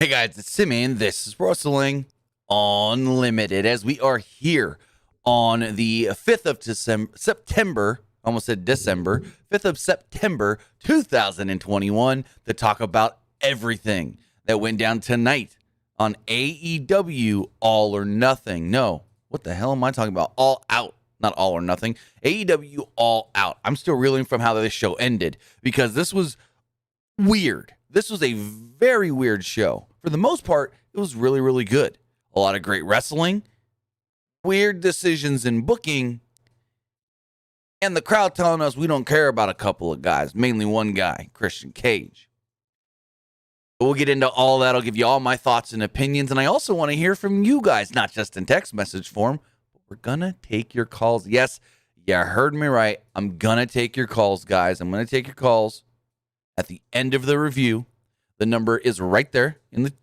Hey guys, it's Simmy, and this is Wrestling Unlimited. As we are here on the 5th of September, almost said December, 5th of September 2021, to talk about everything that went down tonight on AEW All or Nothing. No, what the hell am I talking about? All Out, not All or Nothing. AEW All Out. I'm still reeling from how this show ended because this was weird. This was a very weird show. For the most part, it was really, really good. A lot of great wrestling, weird decisions in booking, and the crowd telling us we don't care about a couple of guys, mainly one guy, Christian Cage. But we'll get into all that. I'll give you all my thoughts and opinions, and I also want to hear from you guys, not just in text message form, but we're going to take your calls. Yes, you heard me right. I'm going to take your calls, guys. I'm going to take your calls at the end of the review. The number is right there in the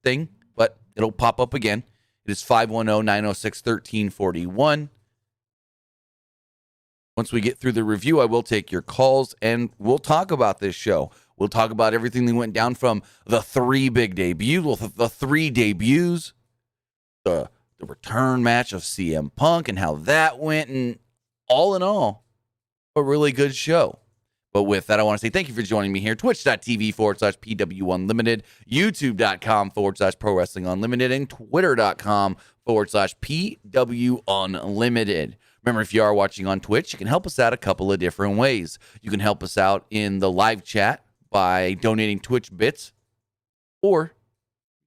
thing, but it'll pop up again. It is 510-906-1341. Once we get through the review, I will take your calls, and we'll talk about this show. We'll talk about everything that went down from the three big debuts, the three debuts, the return match of CM Punk and how that went, and all in all, a really good show. But with that, I want to say thank you for joining me here. Twitch.tv/PWU Unlimited, YouTube.com/Pro Wrestling Unlimited, and Twitter.com/PWU Unlimited. Remember, if you are watching on Twitch, you can help us out a couple of different ways. You can help us out in the live chat by donating Twitch bits, or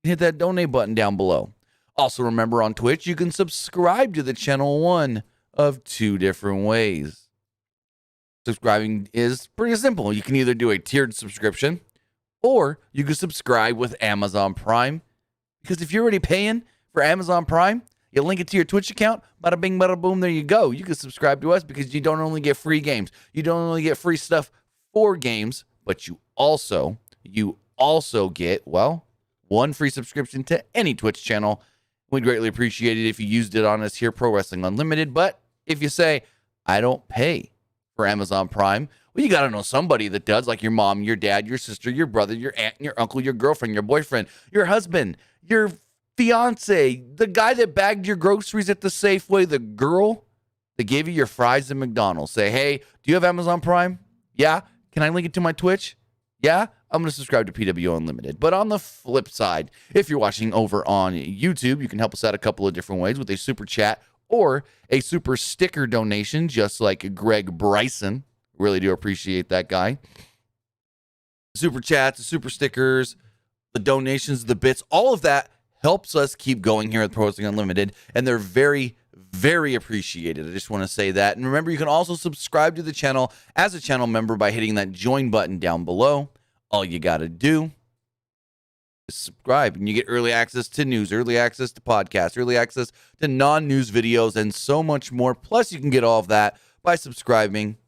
hit that donate button down below. Also, remember on Twitch, you can subscribe to the channel one of two different ways. Subscribing is pretty simple. You can either do a tiered subscription or you can subscribe with Amazon Prime. Because if you're already paying for Amazon Prime, you link it to your Twitch account, bada bing, bada boom, there you go. You can subscribe to us because you don't only get free games. You don't only get free stuff for games, but you also get, well, one free subscription to any Twitch channel. We'd greatly appreciate it if you used it on us here, Pro Wrestling Unlimited. But if you say, I don't pay for Amazon Prime, well, you got to know somebody that does, like your mom, your dad, your sister, your brother, your aunt, your uncle, your girlfriend, your boyfriend, your husband, your fiance, the guy that bagged your groceries at the Safeway, the girl that gave you your fries at McDonald's. Say, hey, do you have Amazon Prime? Yeah. Can I link it to my Twitch? Yeah. I'm going to subscribe to PWU Unlimited. But on the flip side, if you're watching over on YouTube, you can help us out a couple of different ways with a super chat or a super sticker donation, just like Greg Bryson. Really do appreciate that guy. Super chats, the super stickers, the donations, the bits, all of that helps us keep going here at Pro Wrestling Unlimited, and they're very, very appreciated. I just want to say that. And remember, you can also subscribe to the channel as a channel member by hitting that join button down below. All you got to do is subscribe, and you get early access to news, early access to podcasts, early access to non-news videos, and so much more. Plus, you can get all of that by subscribing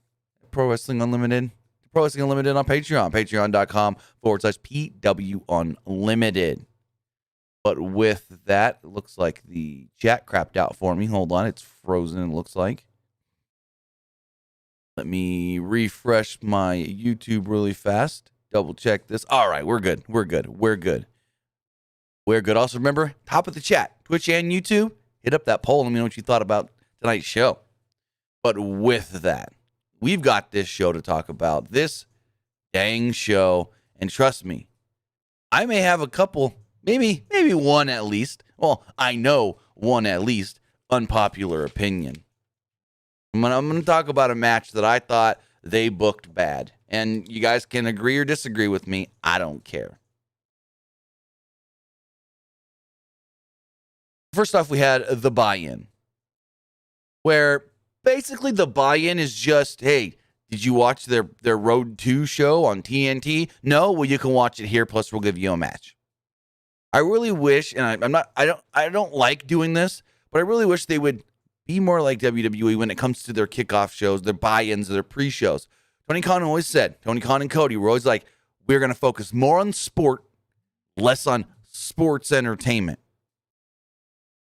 to Pro Wrestling Unlimited on Patreon, patreon.com/PW Unlimited. But with that, it looks like the chat crapped out for me. Hold on, it's frozen, it looks like. Let me refresh my YouTube really fast. Double check this. All right, we're good. Also, remember, top of the chat, Twitch and YouTube, hit up that poll and let me know what you thought about tonight's show. But with that, we've got this show to talk about. This dang show. And trust me, I may have a couple, maybe one at least. Well, I know one at least, unpopular opinion. I'm going to talk about a match that I thought they booked bad. And you guys can agree or disagree with me. I don't care. First off, we had the buy-in, where basically the buy-in is just, hey, did you watch their Road 2 show on TNT? No? Well, you can watch it here, plus we'll give you a match. I really wish, and I don't like doing this, but I really wish they would be more like WWE when it comes to their kickoff shows, their buy-ins, their pre-shows. Tony Khan always said, Tony Khan and Cody were always like, we're going to focus more on sport, less on sports entertainment.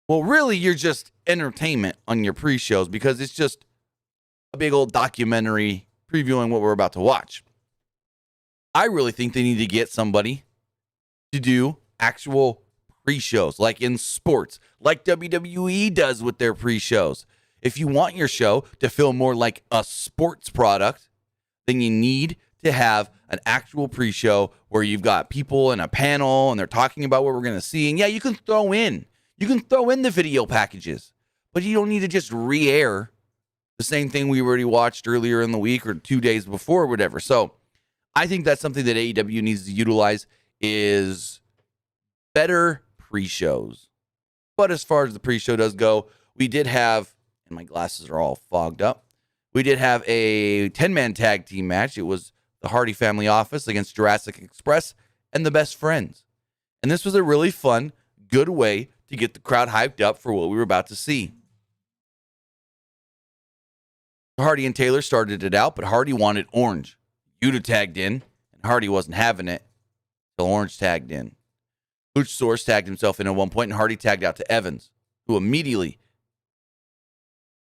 Well, really, you're just entertainment on your pre-shows because it's just a big old documentary previewing what we're about to watch. I really think they need to get somebody to do actual pre-shows, like in sports, like WWE does with their pre-shows. If you want your show to feel more like a sports product, then you need to have an actual pre-show where you've got people in a panel and they're talking about what we're going to see. And yeah, you can throw in the video packages, but you don't need to just re-air the same thing we already watched earlier in the week or 2 days before or whatever. So I think that's something that AEW needs to utilize is better pre-shows. But as far as the pre-show does go, we did have, and my glasses are all fogged up, we did have a 10-man tag team match. It was the Hardy Family Office against Jurassic Express and the Best Friends. And this was a really fun, good way to get the crowd hyped up for what we were about to see. Hardy and Taylor started it out, but Hardy wanted Orange. Yuta tagged in, and Hardy wasn't having it until Orange tagged in. Luchasaurus tagged himself in at one point, and Hardy tagged out to Evans, who immediately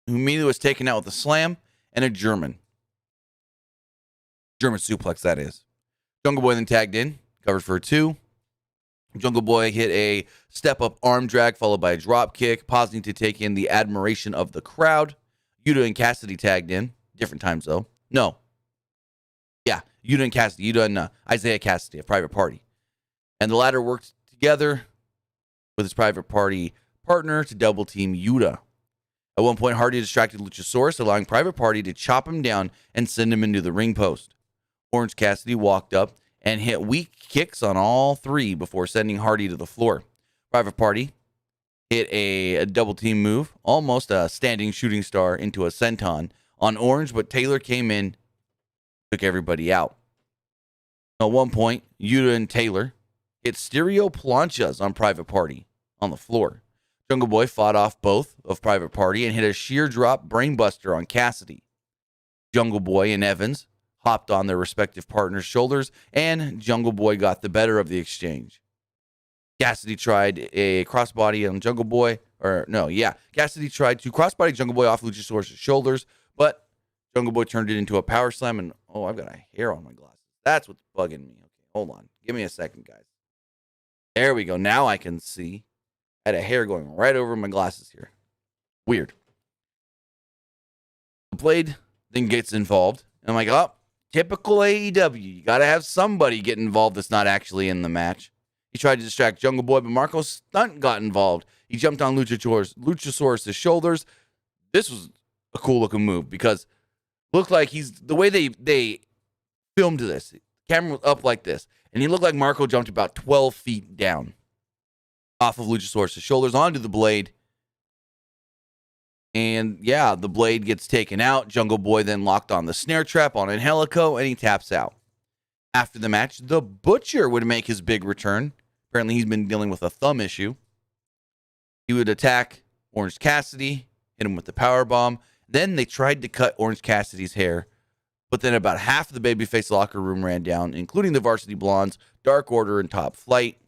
was taken out with a slam and a German suplex, that is. Jungle Boy then tagged in, covered for a 2. Jungle Boy hit a step-up arm drag followed by a drop kick, pausing to take in the admiration of the crowd. Yuta and Cassidy tagged in. Different times, though. No. Yeah, Yuta and Cassidy. Yuta and Isaiah Cassidy, a Private Party. And the latter worked together with his Private Party partner to double-team Yuta. At one point, Hardy distracted Luchasaurus, allowing Private Party to chop him down and send him into the ring post. Orange Cassidy walked up and hit weak kicks on all 3 before sending Hardy to the floor. Private Party hit a double-team move, almost a standing shooting star into a senton on Orange, but Taylor came in, took everybody out. At one point, Yuta and Taylor hit stereo planchas on Private Party on the floor. Jungle Boy fought off both of Private Party and hit a sheer drop brainbuster on Cassidy. Jungle Boy and Evans hopped on their respective partners' shoulders, and Jungle Boy got the better of the exchange. Cassidy tried a crossbody on Jungle Boy, Cassidy tried to crossbody Jungle Boy off Luchasaurus' shoulders, but Jungle Boy turned it into a power slam, and I've got a hair on my glasses. That's what's bugging me. Okay, hold on. Give me a second, guys. There we go. Now I can see. I had a hair going right over my glasses here. Weird. The Blade then gets involved. I'm like, oh, typical AEW. You got to have somebody get involved that's not actually in the match. He tried to distract Jungle Boy, but Marco Stunt got involved. He jumped on Luchasaurus' shoulders. This was a cool-looking move because it looked like the way they filmed this, the camera was up like this, and he looked like Marco jumped about 12 feet down off of Luchasaurus' shoulders onto the Blade. And, yeah, the Blade gets taken out. Jungle Boy then locked on the snare trap on Angelico, and he taps out. After the match, the Butcher would make his big return. Apparently, he's been dealing with a thumb issue. He would attack Orange Cassidy, hit him with the powerbomb. Then they tried to cut Orange Cassidy's hair, but then about half of the babyface locker room ran down, including the Varsity Blondes, Dark Order, and Top Flight.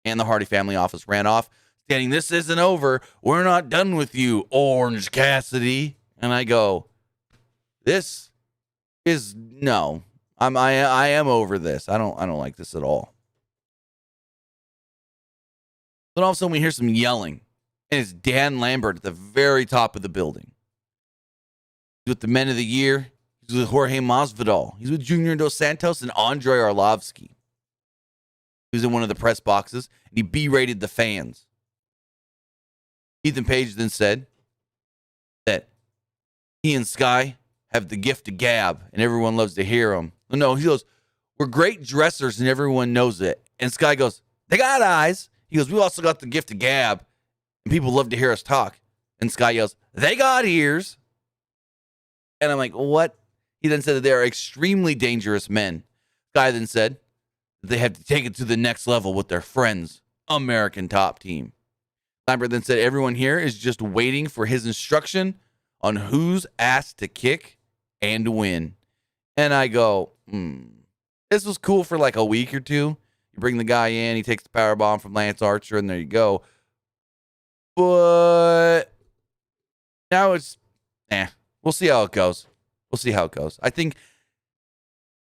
And the Hardy Family Office ran off, stating, "This isn't over. We're not done with you, Orange Cassidy." And I go, this is no. I am over this. I don't like this at all. Then all of a sudden we hear some yelling, and it's Dan Lambert at the very top of the building. He's with the Men of the Year. He's with Jorge Masvidal. He's with Junior Dos Santos and Andrei Arlovsky. He was in one of the press boxes, and he berated the fans. Ethan Page then said that he and Sky have the gift of gab, and everyone loves to hear him. No, he goes, "We're great dressers, and everyone knows it." And Sky goes, "They got eyes." He goes, "We also got the gift of gab, and people love to hear us talk." And Sky yells, "They got ears." And I'm like, what? He then said that they are extremely dangerous men. Sky then said that they have to take it to the next level with their friends, American Top Team. Lambert then said everyone here is just waiting for his instruction on whose ass to kick and win. And I go, this was cool for like a week or two. You bring the guy in, he takes the power bomb from Lance Archer, and there you go. But now it's, we'll see how it goes. I think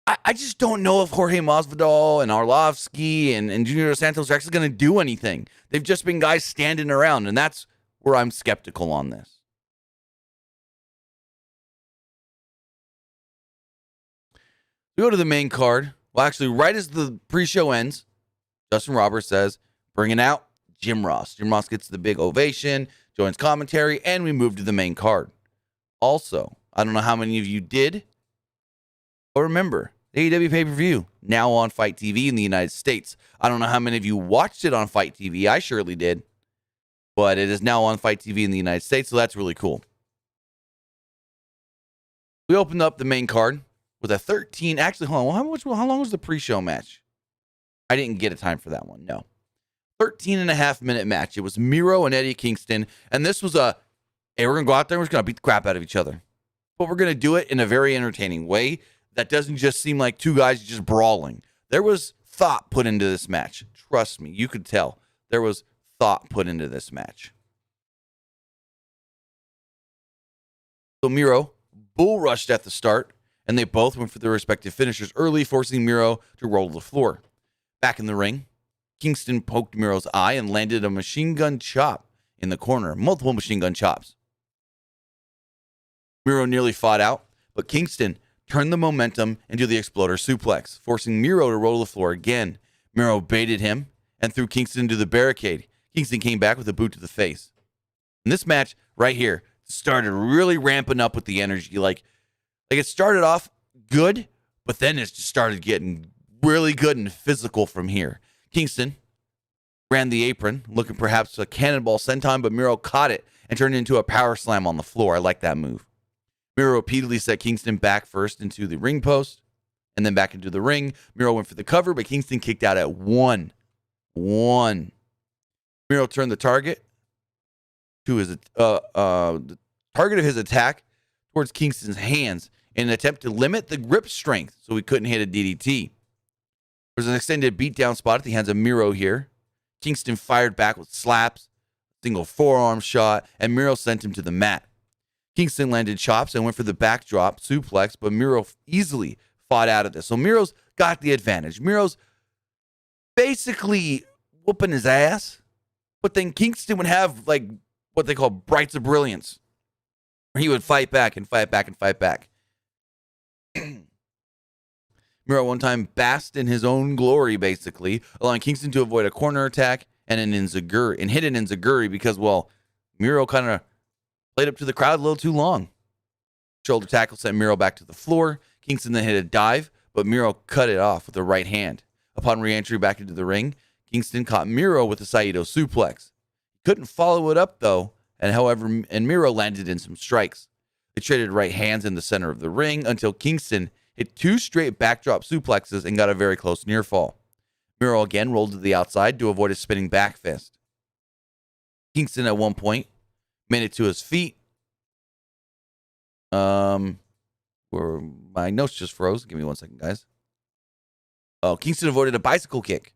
I just don't know if Jorge Masvidal and Arlovsky and Junior Dos Santos are actually going to do anything. They've just been guys standing around, and that's where I'm skeptical on this. We go to the main card. Well, actually, right as the pre-show ends, Justin Roberts says, bringing out Jim Ross. Jim Ross gets the big ovation, joins commentary, and we move to the main card. Also, I don't know how many of you did or remember the AEW pay-per-view, now on Fight TV in the United States. I don't know how many of you watched it on Fight TV. I surely did. But it is now on Fight TV in the United States, so that's really cool. We opened up the main card with a 13. Actually, hold on. How long was the pre-show match? I didn't get a time for that one. No. 13.5-minute match. It was Miro and Eddie Kingston. And this was hey, we're going to go out there and we're just going to beat the crap out of each other. But we're going to do it in a very entertaining way that doesn't just seem like two guys just brawling. There was thought put into this match. Trust me, you could tell. There was thought put into this match. So Miro bull rushed at the start, and they both went for their respective finishers early, forcing Miro to roll to the floor. Back in the ring, Kingston poked Miro's eye and landed a machine gun chop in the corner. Multiple machine gun chops. Miro nearly fought out, but Kingston turned the momentum into the exploder suplex, forcing Miro to roll to the floor again. Miro baited him and threw Kingston into the barricade. Kingston came back with a boot to the face. And this match right here started really ramping up with the energy. Like it started off good, but then it just started getting really good and physical from here. Kingston ran the apron, looking perhaps a cannonball senton, but Miro caught it and turned it into a power slam on the floor. I like that move. Miro repeatedly set Kingston back first into the ring post and then back into the ring. Miro went for the cover, but Kingston kicked out at 1. Miro turned the target to his the target of his attack towards Kingston's hands in an attempt to limit the grip strength so he couldn't hit a DDT. There's an extended beatdown spot at the hands of Miro here. Kingston fired back with slaps, single forearm shot, and Miro sent him to the mat. Kingston landed chops and went for the backdrop suplex, but Miro easily fought out of this. So Miro's got the advantage. Miro's basically whooping his ass, but then Kingston would have like what they call brights of brilliance, where he would fight back and fight back and fight back. Miro one time basked in his own glory, basically, allowing Kingston to avoid a corner attack and hit an enziguri because, well, Miro kind of played up to the crowd a little too long. Shoulder tackle sent Miro back to the floor. Kingston then hit a dive, but Miro cut it off with the right hand. Upon re-entry back into the ring, Kingston caught Miro with a Saito suplex. He couldn't follow it up, though, and Miro landed in some strikes. They traded right hands in the center of the ring until Kingston hit 2 straight backdrop suplexes and got a very close near fall. Miro again rolled to the outside to avoid a spinning back fist. Kingston at one point made it to his feet. Where my notes just froze. Give me 1 second, guys. Oh, Kingston avoided a bicycle kick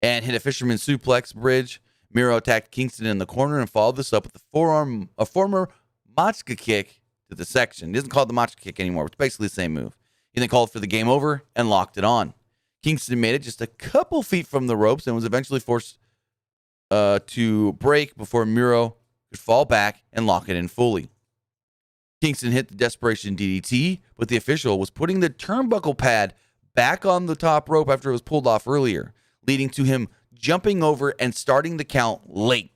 and hit a fisherman suplex bridge. Miro attacked Kingston in the corner and followed this up with a former Machka kick to the section. He doesn't call it the Machka kick anymore. It's basically the same move. He then called for the game over and locked it on. Kingston made it just a couple feet from the ropes and was eventually forced to break before Miro could fall back and lock it in fully. Kingston hit the desperation DDT, but the official was putting the turnbuckle pad back on the top rope after it was pulled off earlier, leading to him jumping over and starting the count late.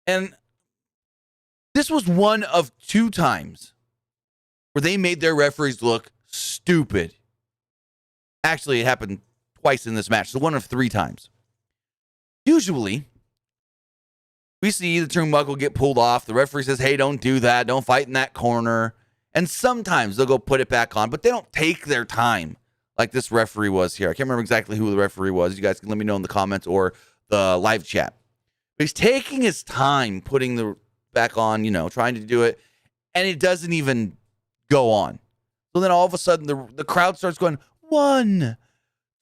And this was one of 2 times where they made their referees look stupid. Actually, it happened twice in this match, so 1 of 3 times. Usually, we see the turnbuckle get pulled off. The referee says, hey, don't do that. Don't fight in that corner. And sometimes they'll go put it back on, but they don't take their time like this referee was here. I can't remember exactly who the referee was. You guys can let me know in the comments or the live chat. But he's taking his time putting the back on, trying to do it, and it doesn't even go on. So then all of a sudden, the crowd starts going, 1,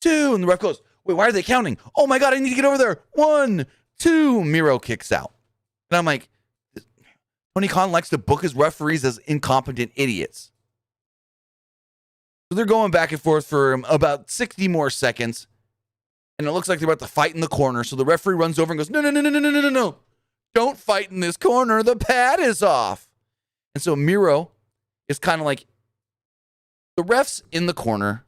2, and the ref goes, wait, why are they counting? Oh my God, I need to get over there. 1, 2, Miro kicks out. And I'm like, Tony Khan likes to book his referees as incompetent idiots. So they're going back and forth for about 60 more seconds. And it looks like they're about to fight in the corner. So the referee runs over and goes, no, no, no, no, no, no, no, no. Don't fight in this corner. The pad is off. And so Miro is kind of like, the ref's in the corner.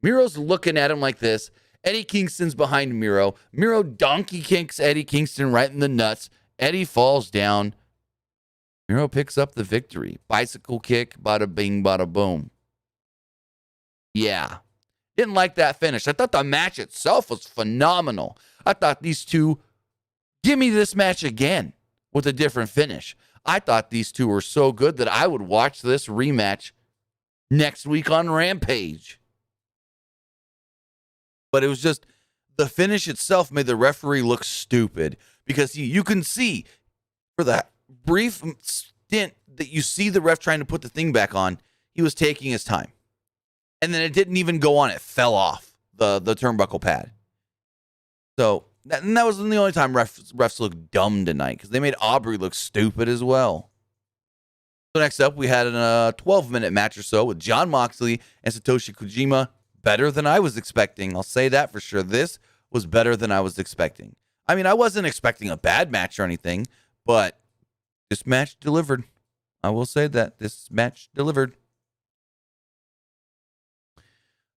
Miro's looking at him like this. Eddie Kingston's behind Miro. Miro donkey kicks Eddie Kingston right in the nuts. Eddie falls down. Miro picks up the victory. Bicycle kick, bada bing, bada boom. Yeah. Didn't like that finish. I thought the match itself was phenomenal. I thought these two, give me this match again with a different finish. I thought these two were so good that I would watch this rematch next week on Rampage. But it was just, the finish itself made the referee look stupid because you can see for the brief stint that you see the ref trying to put the thing back on, he was taking his time. And then it didn't even go on. It fell off the turnbuckle pad. So that wasn't the only time refs looked dumb tonight because they made Aubrey look stupid as well. So next up, we had a 12-minute match or so with Jon Moxley and Satoshi Kojima. Better than I was expecting. I'll say that for sure. This was better than I was expecting. I mean, I wasn't expecting a bad match or anything, but this match delivered. I will say that this match delivered.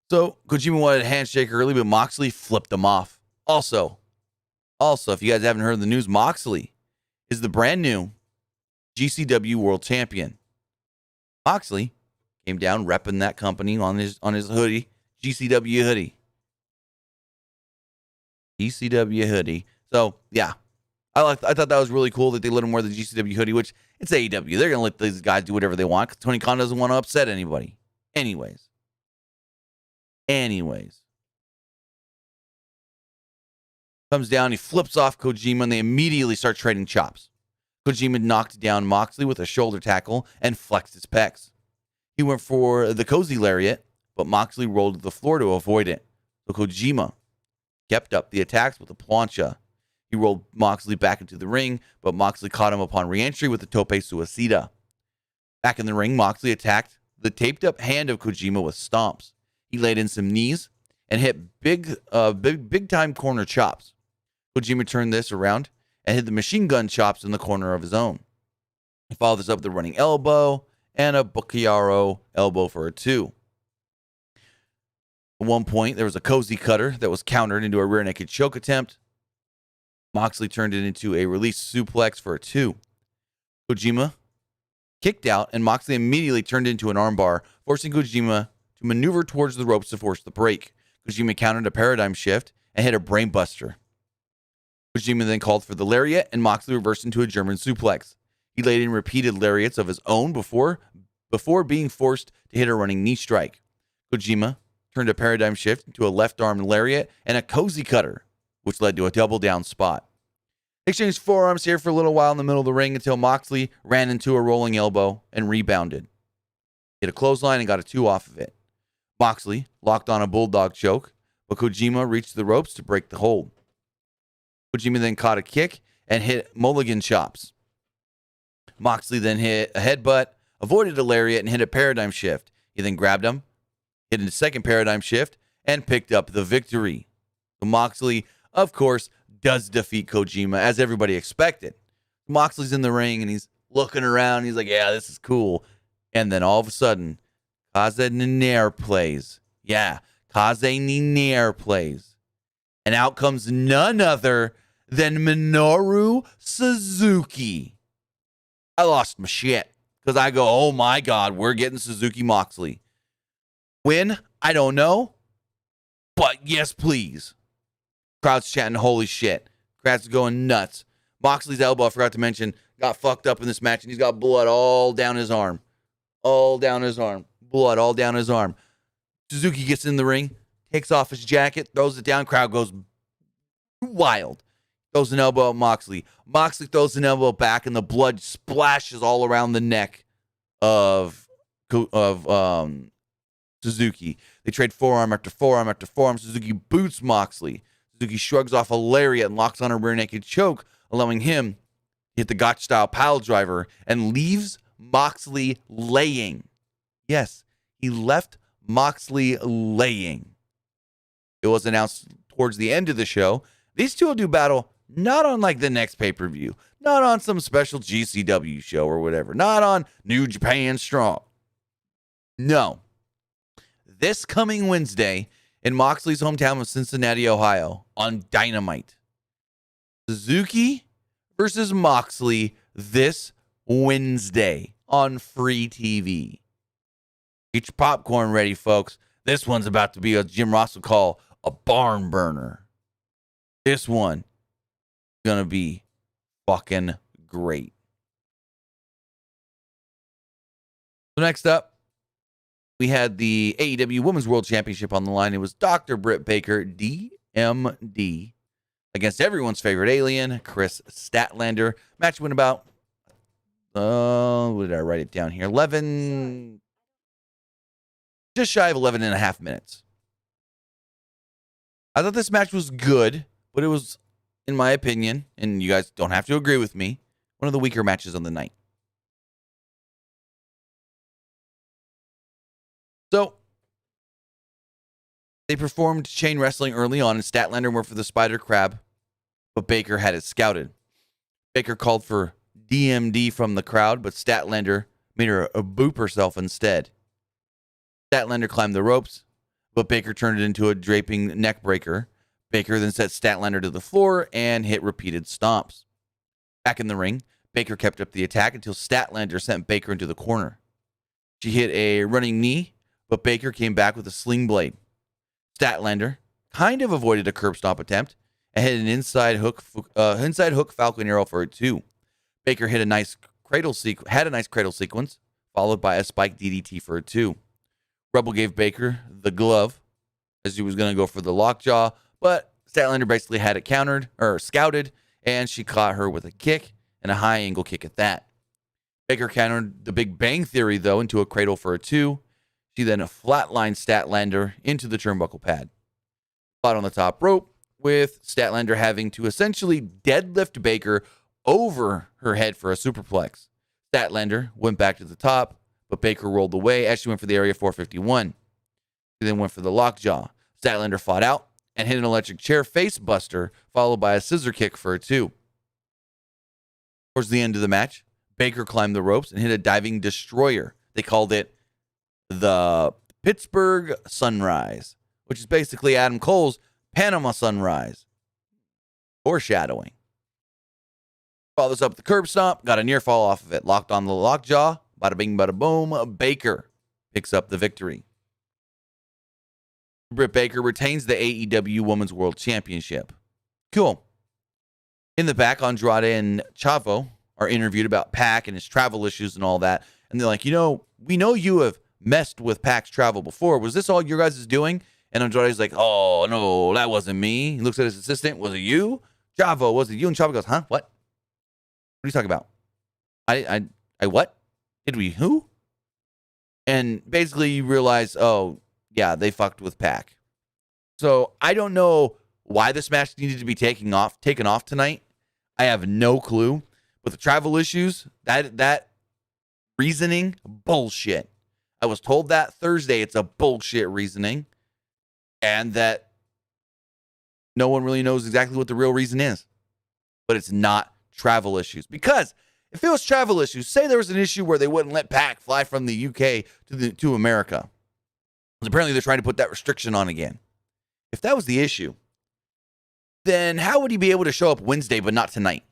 So Kojima wanted a handshake early, but Moxley flipped him off. Also, if you guys haven't heard the news, Moxley is the brand new GCW World Champion. Moxley came down repping that company on his hoodie, GCW hoodie. GCW hoodie. So yeah, I thought that was really cool that they let him wear the GCW hoodie, which it's AEW. They're gonna let these guys do whatever they want because Tony Khan doesn't want to upset anybody. Anyways. Comes down, he flips off Kojima, and they immediately start trading chops. Kojima knocked down Moxley with a shoulder tackle and flexed his pecs. He went for the cozy lariat, but Moxley rolled to the floor to avoid it. So Kojima kept up the attacks with a plancha. He rolled Moxley back into the ring, but Moxley caught him upon re-entry with the tope suicida. Back in the ring, Moxley attacked the taped-up hand of Kojima with stomps. He laid in some knees and hit big-time corner chops. Kojima turned this around and hit the machine gun chops in the corner of his own. He followed this up with a running elbow and a Bacchiaro elbow for a 2. At one point, there was a cozy cutter that was countered into a rear naked choke attempt. Moxley turned it into a release suplex for a 2. Kojima kicked out, and Moxley immediately turned into an armbar, forcing Kojima to maneuver towards the ropes to force the break. Kojima countered a paradigm shift and hit a brainbuster. Kojima then called for the lariat, and Moxley reversed into a German suplex. He laid in repeated lariats of his own before being forced to hit a running knee strike. Kojima turned a paradigm shift into a left arm lariat and a cozy cutter, which led to a double down spot. They exchanged forearms here for a little while in the middle of the ring until Moxley ran into a rolling elbow and rebounded. Hit a clothesline and got a 2 off of it. Moxley locked on a bulldog choke, but Kojima reached the ropes to break the hold. Kojima then caught a kick and hit mulligan chops. Moxley then hit a headbutt, avoided a lariat, and hit a paradigm shift. He then grabbed him, hit a second paradigm shift, and picked up the victory. So Moxley, of course, does defeat Kojima, as everybody expected. Moxley's in the ring, and he's looking around. He's like, yeah, this is cool. And then all of a sudden, Kaze Ninair plays. Yeah, Kaze Ninair plays. And out comes none other than Minoru Suzuki. I lost my shit because I go, oh my God, we're getting Suzuki Moxley. When? I don't know. But yes, please. Crowd's chanting, holy shit. Crowd's going nuts. Moxley's elbow, I forgot to mention, got fucked up in this match, and he's got blood all down his arm. All down his arm. Blood all down his arm. Suzuki gets in the ring, takes off his jacket, throws it down. Crowd goes wild. Throws an elbow at Moxley. Moxley throws an elbow back, and the blood splashes all around the neck of Suzuki. They trade forearm after forearm after forearm. Suzuki boots Moxley. Suzuki shrugs off a lariat and locks on a rear naked choke, allowing him to hit the Gotch-style pile driver and leaves Moxley laying. Yes, he left Moxley laying. It was announced towards the end of the show. These two will do battle not on like the next pay-per-view, not on some special GCW show or whatever, not on New Japan Strong. No. This coming Wednesday in Moxley's hometown of Cincinnati, Ohio, on Dynamite. Suzuki versus Moxley this Wednesday on free TV. Get your popcorn ready, folks. This one's about to be what Jim Ross would call a barn burner. This one is going to be fucking great. So next up, we had the AEW Women's World Championship on the line. It was Dr. Britt Baker, DMD, against everyone's favorite alien, Chris Statlander. Match went about, what did I write it down here? Just shy of 11 and a half minutes. I thought this match was good, but it was, in my opinion, and you guys don't have to agree with me, one of the weaker matches on the night. So, they performed chain wrestling early on, and Statlander went for the spider crab, but Baker had it scouted. Baker called for DMD from the crowd, but Statlander made her boop herself instead. Statlander climbed the ropes, but Baker turned it into a draping neck breaker. Baker then set Statlander to the floor and hit repeated stomps. Back in the ring, Baker kept up the attack until Statlander sent Baker into the corner. She hit a running knee, but Baker came back with a sling blade. Statlander kind of avoided a curb stomp attempt and hit an inside hook Falcon Arrow for a 2. Baker hit a nice cradle sequence, followed by a spike DDT for a 2. Rebel gave Baker the glove as he was going to go for the lockjaw, but Statlander basically had it scouted, and she caught her with a kick and a high angle kick at that. Baker countered the Big Bang Theory, though, into a cradle for a 2. She then flatlined Statlander into the turnbuckle pad. Fought on the top rope, with Statlander having to essentially deadlift Baker over her head for a superplex. Statlander went back to the top, but Baker rolled away as she went for the Area 451. She then went for the lockjaw. Statlander fought out and hit an electric chair face buster, followed by a scissor kick for a 2. Towards the end of the match, Baker climbed the ropes and hit a diving destroyer. They called it the Pittsburgh Sunrise, which is basically Adam Cole's Panama Sunrise. Foreshadowing. Followed this up with the curb stomp, got a near fall off of it, locked on the lockjaw. Bada bing, bada boom. Baker picks up the victory. Britt Baker retains the AEW Women's World Championship. Cool. In the back, Andrade and Chavo are interviewed about Pac and his travel issues and all that. And they're like, we know you have messed with Pac's travel before. Was this all your guys' doing? And Andrade's like, oh, no, that wasn't me. He looks at his assistant. Was it you? Chavo, was it you? And Chavo goes, huh? What? What are you talking about? I what? Did we who? And basically you realize, oh, yeah, they fucked with Pac. So I don't know why this match needed to be taken off tonight. I have no clue. But the travel issues, that reasoning, bullshit. I was told that Thursday it's a bullshit reasoning. And that no one really knows exactly what the real reason is. But it's not travel issues. Because if it was travel issues, say there was an issue where they wouldn't let Pac fly from the UK to America. Apparently they're trying to put that restriction on again. If that was the issue, then how would he be able to show up Wednesday but not tonight?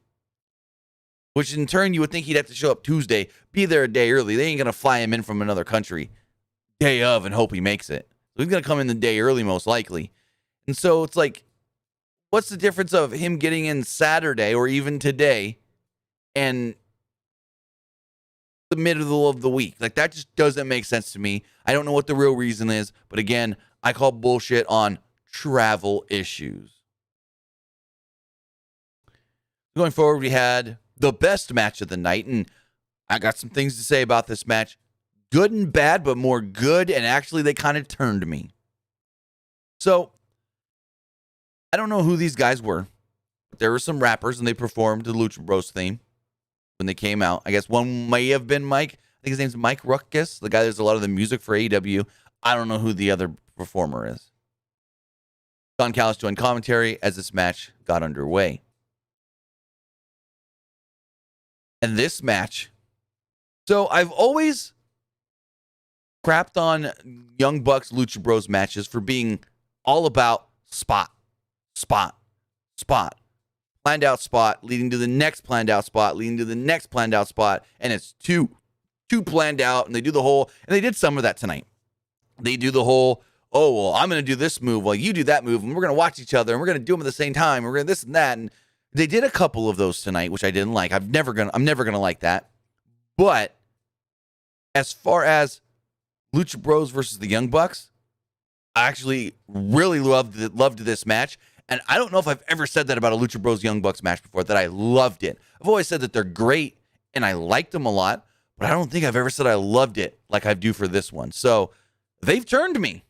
Which in turn, you would think he'd have to show up Tuesday, be there a day early. They ain't going to fly him in from another country day of and hope he makes it. So he's going to come in the day early most likely. And so it's like, what's the difference of him getting in Saturday or even today and the middle of the week? Like, that just doesn't make sense to me. I don't know what the real reason is, but again, I call bullshit on travel issues. Going forward, we had the best match of the night, and I got some things to say about this match. Good and bad, but more good, and actually they kind of turned me. So, I don't know who these guys were, but there were some rappers, and they performed the Lucha Bros theme when they came out. I guess one may have been Mike. I think his name's Mike Ruckus, the guy that does a lot of the music for AEW. I don't know who the other performer is. Don Callis joined commentary as this match got underway. And this match, so I've always crapped on Young Bucks Lucha Bros matches for being all about spot. Planned out spot, leading to the next planned out spot, leading to the next planned out spot, and it's too planned out, and they do the whole, and they did some of that tonight. They do the whole, oh, well, I'm going to do this move while you do that move, and we're going to watch each other, and we're going to do them at the same time, and we're going to this and that, and they did a couple of those tonight, which I didn't like. I'm never gonna like that. But as far as Lucha Bros versus the Young Bucks, I actually really loved this match. And I don't know if I've ever said that about a Lucha Bros Young Bucks match before, that I loved it. I've always said that they're great and I liked them a lot, but I don't think I've ever said I loved it like I do for this one. So they've turned me.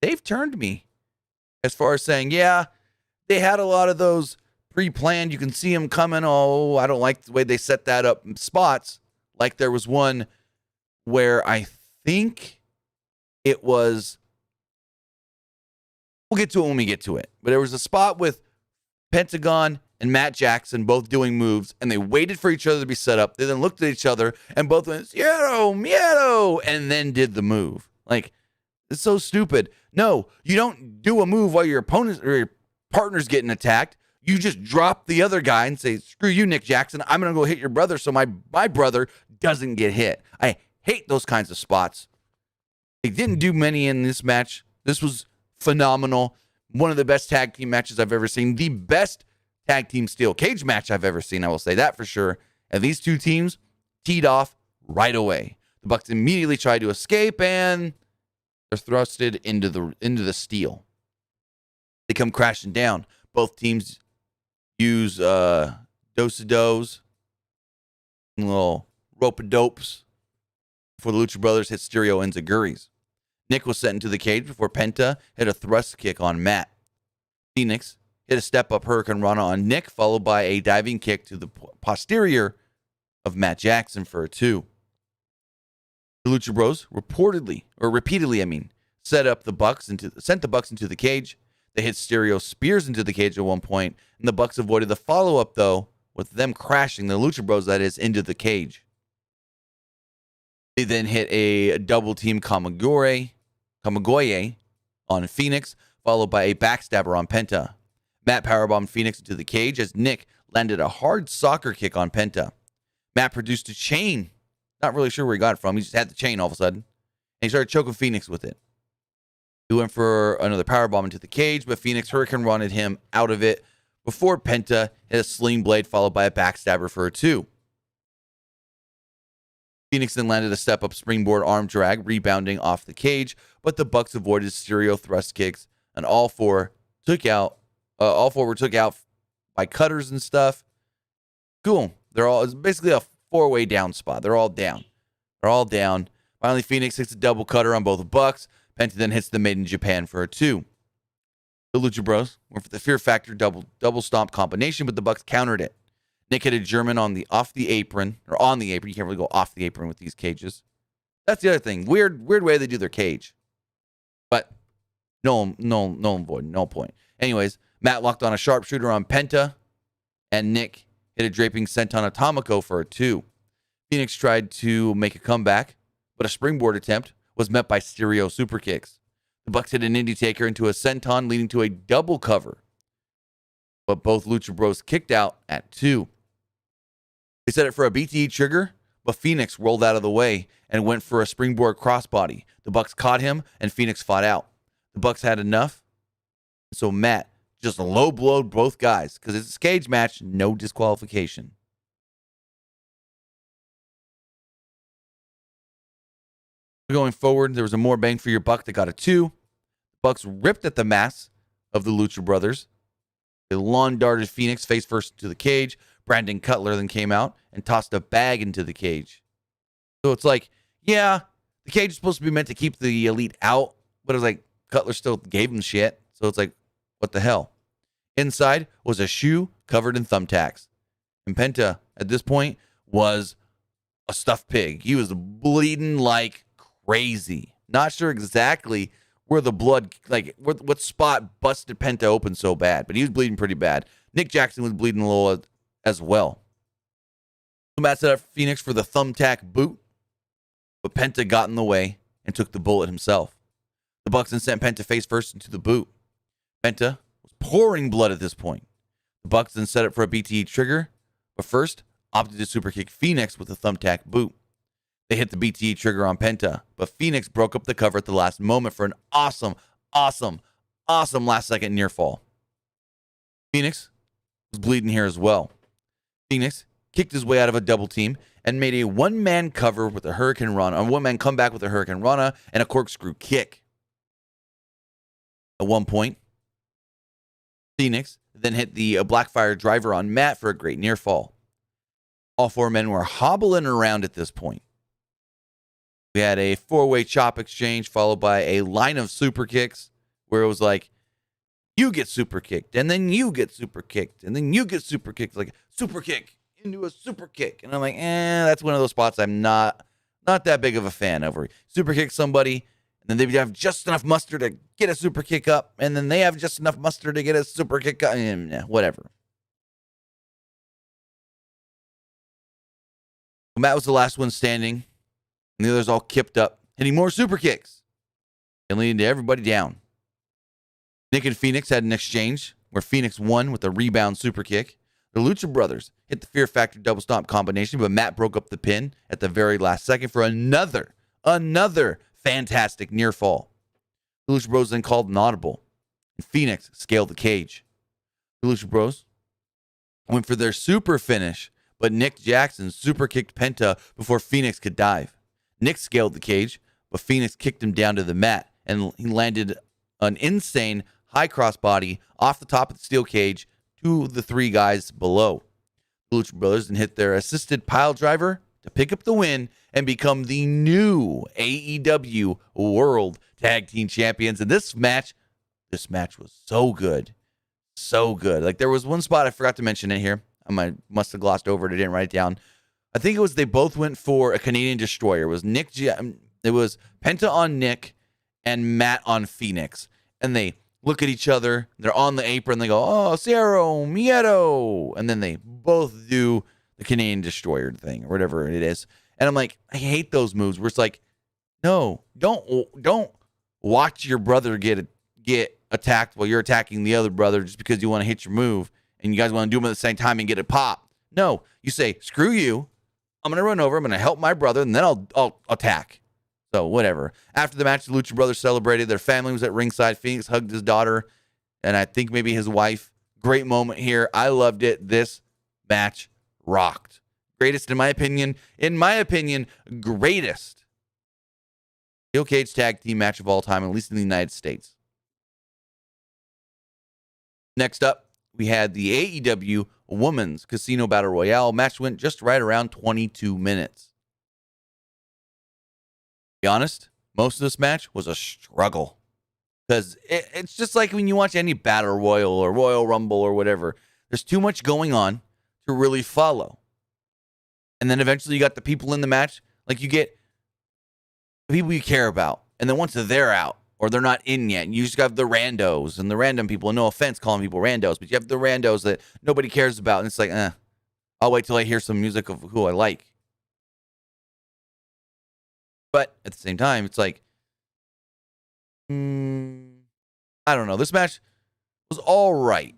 As far as saying, yeah, they had a lot of those pre-planned. You can see them coming. Oh, I don't like the way they set that up in spots. Like there was one where I think it was, we'll get to it when we get to it, but there was a spot with Pentagon and Matt Jackson both doing moves, and they waited for each other to be set up. They then looked at each other and both went, miedo, and then did the move. Like, it's so stupid. No, you don't do a move while your opponent or your partner's getting attacked. You just drop the other guy and say, screw you, Nick Jackson. I'm going to go hit your brother so my brother doesn't get hit. I hate those kinds of spots. They didn't do many in this match. This was phenomenal. One of the best tag team matches I've ever seen. The best tag team steel cage match I've ever seen. I will say that for sure. And these two teams teed off right away. The Bucks immediately tried to escape, and they're thrusted into the steel. They come crashing down. Both teams use dos-a-dos, little rope-a-dopes before the Lucha Brothers hit stereo enziguris. Nick was sent into the cage before Penta hit a thrust kick on Matt. Phoenix hit a step-up Hurricane Rana on Nick, followed by a diving kick to the posterior of Matt Jackson for a 2. The Lucha Bros repeatedly, sent the Bucks into the cage. They hit stereo spears into the cage at one point, and the Bucks avoided the follow-up, though, with them crashing, the Lucha Bros, that is, into the cage. They then hit a double-team Kamagoye on Phoenix, followed by a backstabber on Penta. Matt powerbombed Phoenix into the cage as Nick landed a hard soccer kick on Penta. Matt produced a chain. Not really sure where he got it from. He just had the chain all of a sudden. And he started choking Phoenix with it. He went for another powerbomb into the cage, but Phoenix Hurricane Run'd him out of it before Penta hit a sling blade followed by a backstabber for a 2. Phoenix then landed a step-up springboard arm drag, rebounding off the cage, but the Bucks avoided stereo thrust kicks, and all four were took out by cutters and stuff. Cool. It's basically a 4-way down spot. They're all down. Finally, Phoenix hits a double cutter on both Bucks. Penta then hits the Made in Japan for a 2. The Lucha Bros went for the Fear Factor double stomp combination, but the Bucks countered it. Nick hit a German on the apron. You can't really go off the apron with these cages. That's the other thing. Weird way they do their cage. But no point. Anyways, Matt locked on a sharpshooter on Penta, and Nick hit a draping senton atomico for a 2. Phoenix tried to make a comeback, but a springboard attempt was met by stereo super kicks. The Bucks hit an Indie Taker into a senton, leading to a double cover. But both Lucha Bros kicked out at 2. They set it for a BTE trigger, but Phoenix rolled out of the way and went for a springboard crossbody. The Bucks caught him, and Phoenix fought out. The Bucks had enough, so Matt just low-blowed both guys because it's a cage match, no disqualification. Going forward, there was a more bang for your buck that got a 2. Bucks ripped at the mask of the Lucha Brothers. They lawn darted Phoenix face first into the cage. Brandon Cutler then came out and tossed a bag into the cage. So it's like, yeah, the cage is supposed to be meant to keep the elite out, but it was like Cutler still gave him shit. So it's like, what the hell? Inside was a shoe covered in thumbtacks. And Penta, at this point, was a stuffed pig. He was bleeding like crazy. Not sure exactly where the blood, like what spot busted Penta open so bad, but he was bleeding pretty bad. Nick Jackson was bleeding a little as well. Matt set up Phoenix for the thumbtack boot, but Penta got in the way and took the bullet himself. The Bucks then sent Penta face first into the boot. Penta was pouring blood at this point. The Bucks then set up for a BTE trigger, but first opted to superkick Phoenix with a thumbtack boot. They hit the BTE trigger on Penta, but Phoenix broke up the cover at the last moment for an awesome last-second near fall. Phoenix was bleeding here as well. Phoenix kicked his way out of a double team and made a one-man cover with a Hurricane Rana, a one-man comeback with a Hurricane Rana and a corkscrew kick. At one point, Phoenix then hit the Blackfire driver on Matt for a great near fall. All four men were hobbling around at this point. We had a four-way chop exchange followed by a line of super kicks where it was like, you get super kicked, and then you get super kicked, and then you get super kicked, like super kick into a super kick. And I'm like, that's one of those spots I'm not that big of a fan of. Super kick somebody, and then they have just enough muster to get a super kick up, and then they have just enough muster to get a super kick up, and whatever. Matt was the last one standing, and the others all kipped up, hitting more super kicks and leading to everybody down. Nick and Phoenix had an exchange where Phoenix won with a rebound super kick. The Lucha Brothers hit the Fear Factor double stomp combination, but Matt broke up the pin at the very last second for another fantastic near fall. The Lucha Bros then called an audible, and Phoenix scaled the cage. The Lucha Bros went for their super finish, but Nick Jackson super kicked Penta before Phoenix could dive. Nick scaled the cage, but Phoenix kicked him down to the mat, and he landed an insane high crossbody off the top of the steel cage to the three guys below. The Lucha Brothers then hit their assisted pile driver to pick up the win and become the new AEW World Tag Team Champions. And this match was so good. So good. Like, there was one spot I forgot to mention in here. I must have glossed over it. I didn't write it down. I think it was they both went for a Canadian Destroyer. It was it was Penta on Nick and Matt on Phoenix. And they look at each other. They're on the apron. They go, oh, Cero, Miedo. And then they both do the Canadian Destroyer thing or whatever it is. And I'm like, I hate those moves where it's like, no, don't watch your brother get attacked while you're attacking the other brother just because you want to hit your move and you guys want to do them at the same time and get it popped. No, you say, screw you. I'm going to run over. I'm going to help my brother, and then I'll attack. So, whatever. After the match, the Lucha Brothers celebrated. Their family was at ringside. Phoenix hugged his daughter, and I think maybe his wife. Great moment here. I loved it. This match rocked. Greatest, in my opinion, greatest steel cage tag team match of all time, at least in the United States. Next up, we had the AEW Women's Casino Battle Royale. Match went just right around 22 minutes. To be honest, most of this match was a struggle. Because it's just like when you watch any Battle Royal or Royal Rumble or whatever. There's too much going on to really follow. And then eventually you got the people in the match. Like, you get the people you care about. And then once they're out, or they're not in yet, you just have the randos and the random people. And no offense calling people randos, but you have the randos that nobody cares about. And it's like, I'll wait till I hear some music of who I like. But at the same time, it's like, I don't know. This match was all right.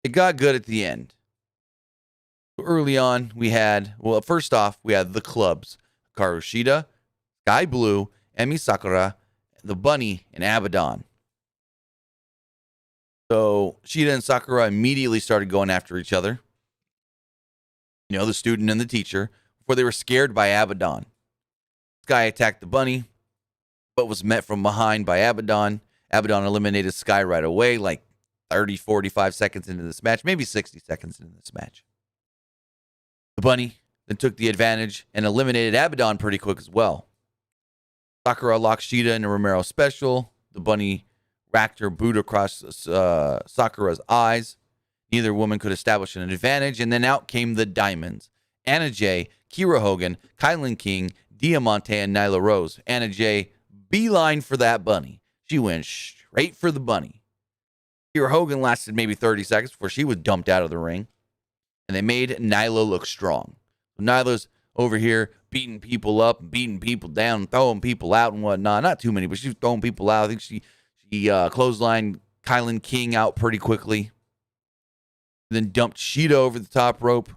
It got good at the end. Early on, first off, we had the clubs. Hikaru Shida, Sky Blue, Emi Sakura, the Bunny, and Abaddon. So Shida and Sakura immediately started going after each other. You know, the student and the teacher, before they were scared by Abaddon. Sky attacked the Bunny, but was met from behind by Abaddon. Abaddon eliminated Sky right away, like 30, 45 seconds into this match, maybe 60 seconds into this match. The Bunny then took the advantage and eliminated Abaddon pretty quick as well. Sakura locked Shida in a Romero special. The Bunny racked her boot across Sakura's eyes. Neither woman could establish an advantage, and then out came the Diamonds. Anna Jay, Kira Hogan, Kylan King, Diamante, and Nyla Rose. Anna Jay beeline for that bunny. She went straight for the bunny. Here, Hogan lasted maybe 30 seconds before she was dumped out of the ring. And they made Nyla look strong. Nyla's over here beating people up, beating people down, throwing people out and whatnot. Not too many, but she's throwing people out. I think she clotheslined Kylan King out pretty quickly. Then dumped Sheeta over the top rope.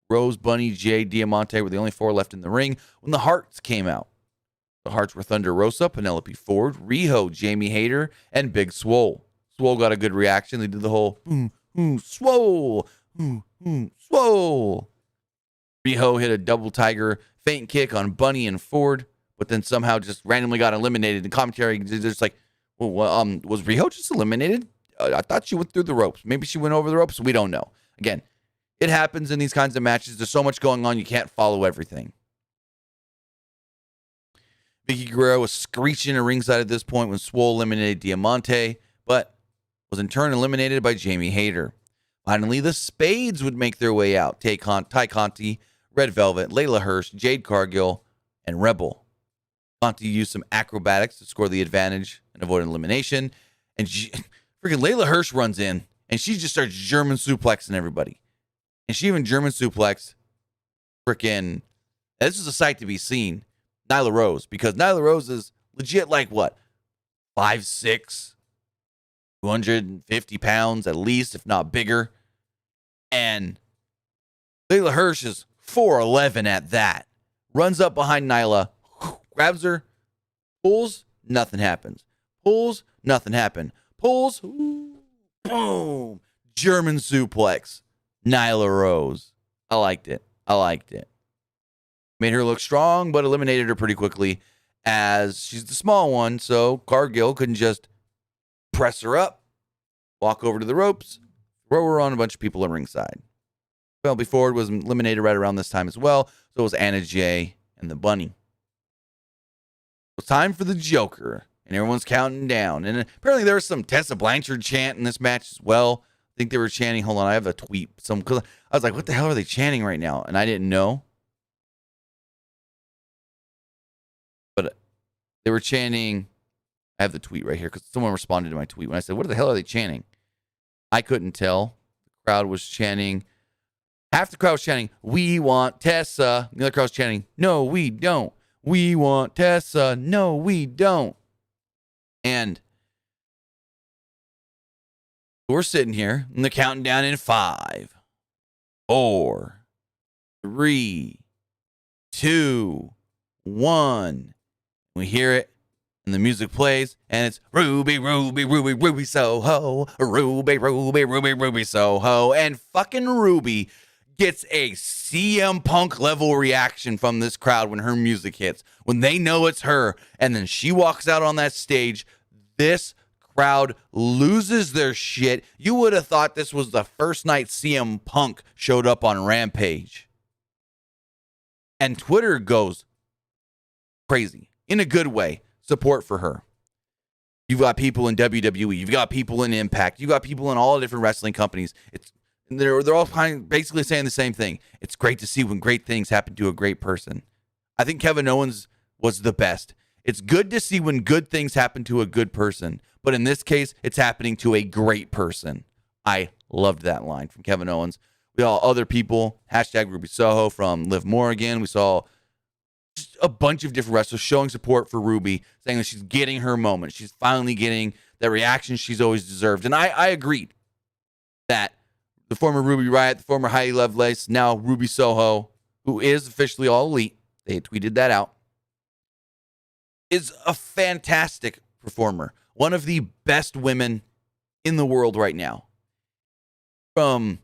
Rose, Bunny, Jay, Diamante were the only 4 left in the ring when the Hearts came out. The Hearts were Thunder Rosa, Penelope Ford, Riho, Jamie Hayter, and Big Swole. Swole got a good reaction. They did the whole Swole, Swole. Riho hit a double tiger feint kick on Bunny and Ford, but then somehow just randomly got eliminated. The commentary just like, well, was Riho just eliminated? I thought she went through the ropes. Maybe she went over the ropes. We don't know. Again, it happens in these kinds of matches. There's so much going on, you can't follow everything. Vicky Guerrero was screeching at ringside at this point when Swole eliminated Diamante, but was in turn eliminated by Jamie Hayter. Finally, the Spades would make their way out. Ty Conti, Red Velvet, Layla Hirsch, Jade Cargill, and Rebel. Conti used some acrobatics to score the advantage and avoid elimination. And freaking Layla Hirsch runs in, and she just starts German suplexing everybody. And she even German suplexed freaking, this is a sight to be seen, Nyla Rose. Because Nyla Rose is legit like what? 5'6", 250 pounds at least, if not bigger. And Layla Hirsch is 4'11" at that. Runs up behind Nyla, grabs her, pulls, nothing happens. Pulls, nothing happened. Pulls, boom, German suplex. Nyla Rose. I liked it. Made her look strong, but eliminated her pretty quickly as she's the small one, so Cargill couldn't just press her up, walk over to the ropes, throw her on a bunch of people at ringside. Penelope Ford was eliminated right around this time as well, so was Anna Jay and the Bunny. It was time for the Joker, and everyone's counting down. And apparently there was some Tessa Blanchard chant in this match as well. I think they were chanting, hold on, I have a tweet. Because I was like, what the hell are they chanting right now? And I didn't know. But they were chanting, I have the tweet right here because someone responded to my tweet when I said, what the hell are they chanting? I couldn't tell. The crowd was chanting, half the crowd was chanting, we want Tessa. The other crowd was chanting, no, we don't. We want Tessa. No, we don't. And we're sitting here and they're counting down in 5, 4, 3, 2, 1. We hear it. And the music plays, and it's Ruby, Ruby, Ruby, Ruby Soho, Ruby, Ruby, Ruby, Ruby Soho, and fucking Ruby gets a CM Punk level reaction from this crowd when her music hits, when they know it's her, and then she walks out on that stage. This crowd loses their shit. You would have thought this was the first night CM Punk showed up on Rampage. And Twitter goes crazy in a good way. Support for her. You've got people in WWE. You've got people in Impact. You've got people in all the different wrestling companies. They're all basically saying the same thing. It's great to see when great things happen to a great person. I think Kevin Owens was the best. It's good to see when good things happen to a good person. But in this case, it's happening to a great person. I loved that line from Kevin Owens. We saw other people, hashtag Ruby Soho from Liv Morgan. We saw just a bunch of different wrestlers showing support for Ruby, saying that she's getting her moment. She's finally getting the reaction she's always deserved. And I agreed that the former Ruby Riott, the former Heidi Lovelace, now Ruby Soho, who is officially All Elite, they had tweeted that out, is a fantastic performer. One of the best women in the world right now. From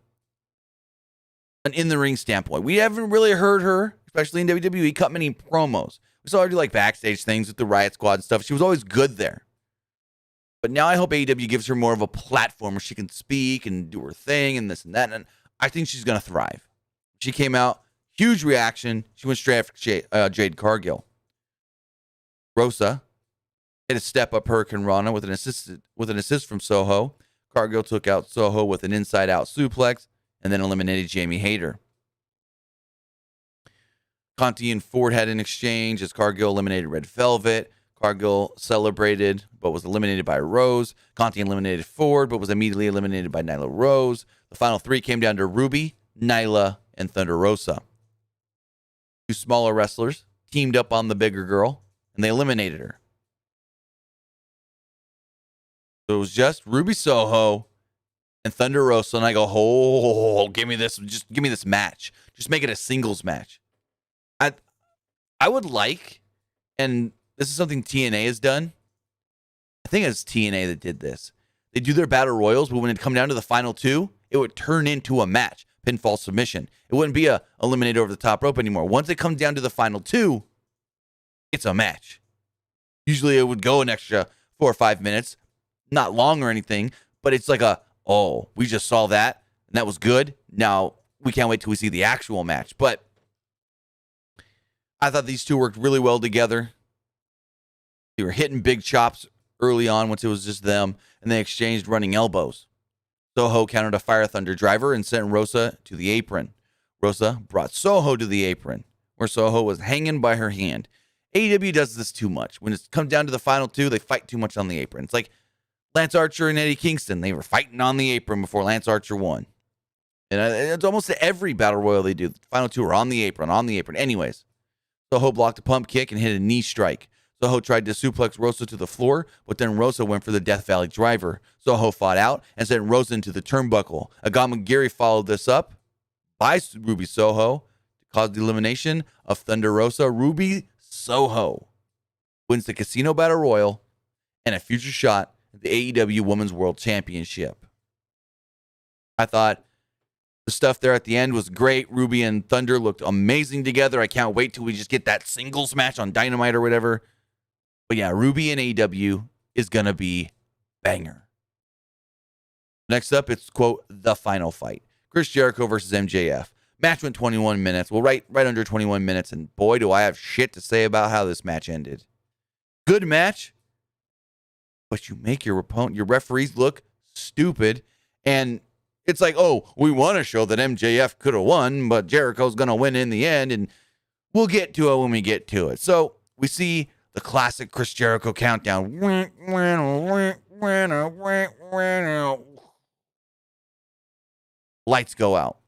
an in-the-ring standpoint. We haven't really heard her, especially in WWE, cut many promos. We saw her do like backstage things with the Riot Squad and stuff. She was always good there. But now I hope AEW gives her more of a platform where she can speak and do her thing and this and that. And I think she's going to thrive. She came out, huge reaction. She went straight after Jade Cargill. Rosa hit a step-up Hurricane Rana with an assist from Soho. Cargill took out Soho with an inside-out suplex and then eliminated Jamie Hayter. Conti and Ford had an exchange as Cargill eliminated Red Velvet. Cargill celebrated, but was eliminated by Rose. Conti eliminated Ford, but was immediately eliminated by Nyla Rose. The final 3 came down to Ruby, Nyla, and Thunder Rosa. 2 smaller wrestlers teamed up on the bigger girl, and they eliminated her. So it was just Ruby Soho and Thunder Rosa, and I go, oh, give me this match. Just make it a singles match. I would like, and this is something TNA has done. I think it's TNA that did this. They do their battle royals, but when it come down to the final 2, it would turn into a match, pinfall submission. It wouldn't be a eliminate over the top rope anymore. Once it comes down to the final 2, it's a match. Usually it would go an extra 4 or 5 minutes, not long or anything, but it's like we just saw that, and that was good. Now we can't wait till we see the actual match. But I thought these 2 worked really well together. They were hitting big chops early on once it was just them, and they exchanged running elbows. Soho countered a Fire Thunder driver and sent Rosa to the apron. Rosa brought Soho to the apron, where Soho was hanging by her hand. AEW does this too much. When it comes down to the final 2, they fight too much on the apron. It's like Lance Archer and Eddie Kingston. They were fighting on the apron before Lance Archer won. And it's almost every battle royal they do. The final 2 are on the apron. Anyways, Soho blocked a pump kick and hit a knee strike. Soho tried to suplex Rosa to the floor, but then Rosa went for the Death Valley driver. Soho fought out and sent Rosa into the turnbuckle. Agamagiri followed this up by Ruby Soho to cause the elimination of Thunder Rosa. Ruby Soho wins the Casino Battle Royal and a future shot at the AEW Women's World Championship. I thought the stuff there at the end was great. Ruby and Thunder looked amazing together. I can't wait till we just get that singles match on Dynamite or whatever. But yeah, Ruby and AEW is going to be banger. Next up, it's, quote, the final fight. Chris Jericho versus MJF. Match went 21 minutes. Well, right under 21 minutes. And boy, do I have shit to say about how this match ended. Good match, but you make your referees look stupid. And it's like, we want to show that MJF could have won, but Jericho's going to win in the end, and we'll get to it when we get to it. So we see the classic Chris Jericho countdown. Lights go out.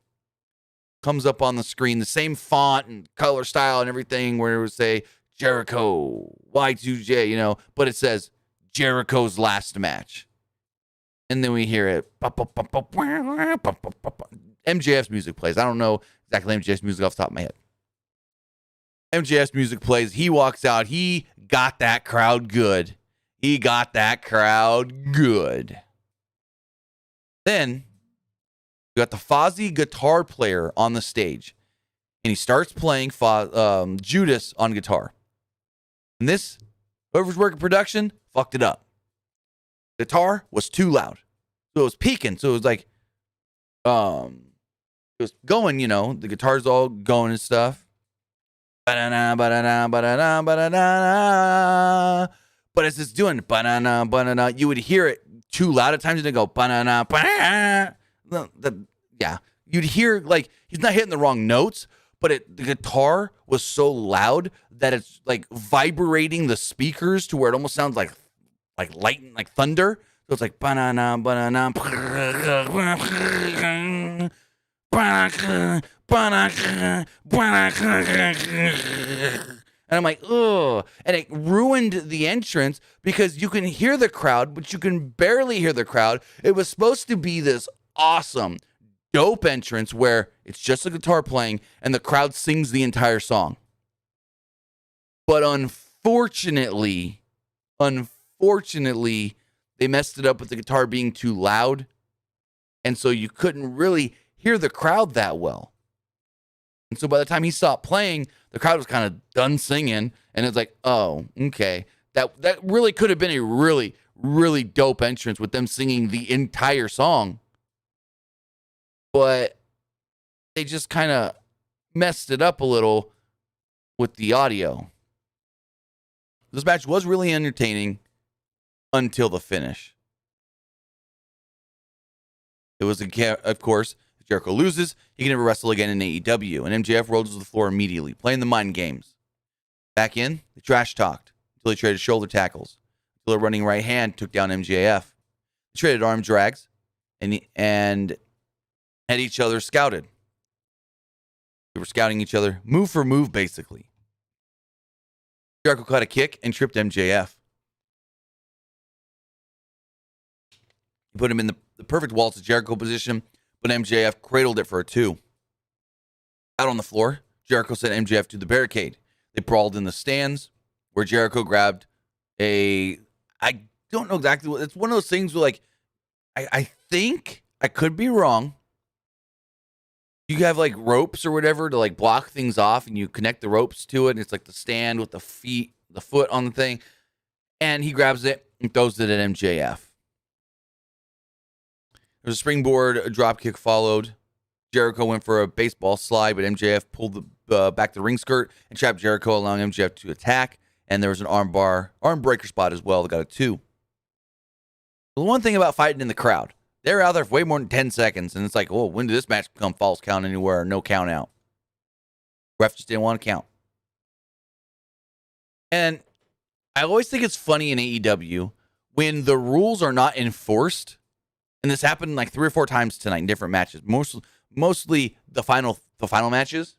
Comes up on the screen, the same font and color style and everything, where it would say Jericho, Y2J, but it says Jericho's last match. And then we hear it. MJF's music plays. I don't know exactly MJF's music off the top of my head. MJF's music plays. He walks out. He got that crowd good. Then you got the Fozzy guitar player on the stage. And he starts playing Judas on guitar. And this, whoever's working production, fucked it up. Guitar was too loud. So it was peaking. So it was like, it was going, the guitar's all going and stuff. But as it's doing, you would hear it too loud at times and it'd go, yeah. You'd hear, like, he's not hitting the wrong notes, but the guitar was so loud that it's like vibrating the speakers to where it almost sounds like lightning, like thunder. So it's like banana. And I'm like, ugh. And it ruined the entrance because you can hear the crowd, but you can barely hear the crowd. It was supposed to be this awesome, dope entrance where it's just a guitar playing and the crowd sings the entire song. But unfortunately, they messed it up with the guitar being too loud. And so you couldn't really hear the crowd that well. And so by the time he stopped playing, the crowd was kind of done singing. And it's like, oh, okay. That really could have been a really, really dope entrance with them singing the entire song. But they just kind of messed it up a little with the audio. This match was really entertaining until the finish. It was, of course, if Jericho loses, he can never wrestle again in AEW. And MJF rolls to the floor immediately, playing the mind games. Back in, they trash talked until they traded shoulder tackles. Until a running right hand took down MJF. They traded arm drags and had each other scouted. They were scouting each other move for move, basically. Jericho caught a kick and tripped MJF. He put him in the perfect Waltz Jericho position, but MJF cradled it for a 2. Out on the floor, Jericho sent MJF to the barricade. They brawled in the stands, where Jericho grabbed I don't know exactly what, it's one of those things where, like, I think, I could be wrong. You have, like, ropes or whatever to, like, block things off, and you connect the ropes to it, and it's like the stand with the foot on the thing, and he grabs it and throws it at MJF. There's a springboard, a drop kick followed. Jericho went for a baseball slide, but MJF pulled back the ring skirt and trapped Jericho, allowing MJF to attack. And there was an arm breaker spot as well that got a 2. The one thing about fighting in the crowd, they're out there for way more than 10 seconds, and it's like, oh, when did this match become false count anywhere or no count out? Ref just didn't want to count. And I always think it's funny in AEW when the rules are not enforced. And this happened like 3 or 4 times tonight in different matches. Mostly the final matches.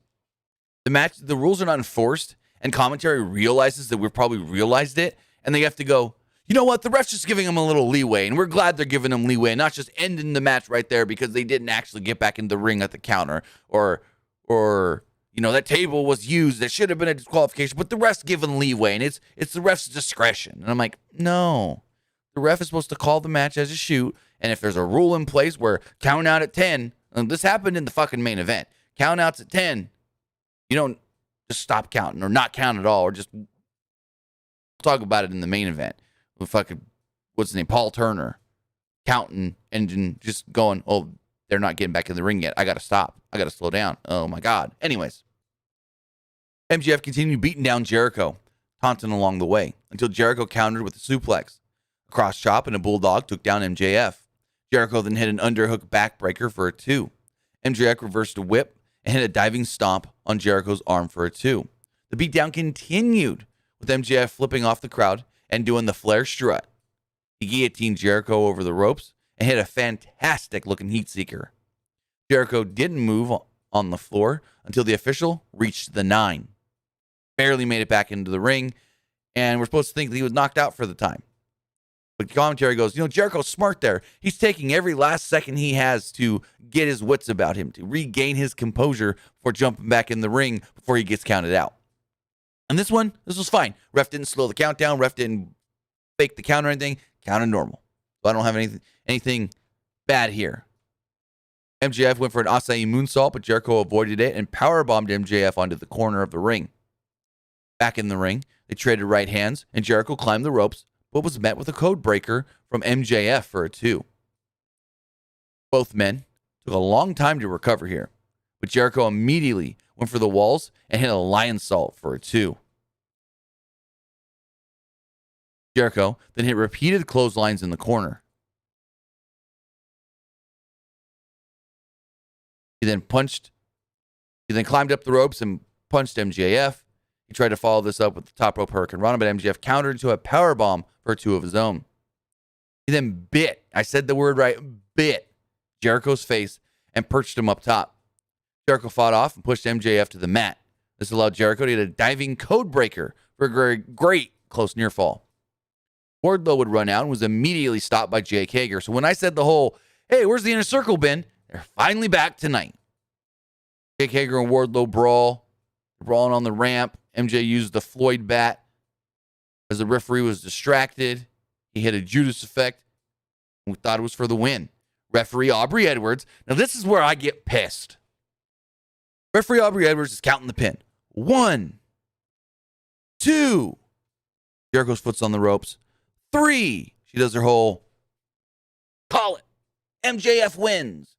The rules are not enforced, and commentary realizes that we've probably realized it, and they have to go, you know what? The ref's just giving them a little leeway, and we're glad they're giving them leeway, and not just ending the match right there because they didn't actually get back in the ring at the counter, or you know, that table was used. That should have been a disqualification, but the ref's given leeway, and it's the ref's discretion. And I'm like, no, the ref is supposed to call the match as a shoot. And if there's a rule in place where count out at 10, and this happened in the fucking main event, count outs at 10, you don't just stop counting or not count at all, or just talk about it in the main event. Fucking, what's his name? Paul Turner counting and just going, oh, they're not getting back in the ring yet. I got to stop. I got to slow down. Oh my God. Anyways, MJF continued beating down Jericho, taunting along the way until Jericho countered with a suplex. A cross chop and a bulldog took down MJF. Jericho then hit an underhook backbreaker for a 2. MJF reversed a whip and hit a diving stomp on Jericho's arm for a 2. The beatdown continued with MJF flipping off the crowd and doing the Flair strut. He guillotined Jericho over the ropes and hit a fantastic-looking heat seeker. Jericho didn't move on the floor until the official reached the 9. Barely made it back into the ring, and we're supposed to think that he was knocked out for the time. But commentary goes, you know, Jericho's smart there. He's taking every last second he has to get his wits about him, to regain his composure before jumping back in the ring before he gets counted out. And this was fine. Ref didn't slow the countdown. Ref didn't fake the count or anything. Counted normal. So I don't have anything bad here. MJF went for an acai moonsault, but Jericho avoided it and powerbombed MJF onto the corner of the ring. Back in the ring, they traded right hands, and Jericho climbed the ropes, but was met with a code breaker from MJF for a 2. Both men took a long time to recover here, but Jericho immediately went for the walls and hit a lion salt for a 2. Jericho then hit repeated clotheslines in the corner. He then climbed up the ropes and punched MJF. He tried to follow this up with the top rope Hurricane Rana, but MJF countered into a powerbomb for a 2 of his own. He then I said the word right, bit Jericho's face and perched him up top. Jericho fought off and pushed MJF to the mat. This allowed Jericho to get a diving code breaker for a great close near fall. Wardlow would run out and was immediately stopped by Jake Hager. So when I said the whole, hey, where's the inner circle been? They're finally back tonight. Jake Hager and Wardlow brawling on the ramp. MJ used the Floyd bat as the referee was distracted. He hit a Judas effect. We thought it was for the win. Referee Aubrey Edwards. Now this is where I get pissed. Referee Aubrey Edwards is counting the pin. 1, 2. Jericho's foot's on the ropes. 3. She does her whole call it. MJF wins.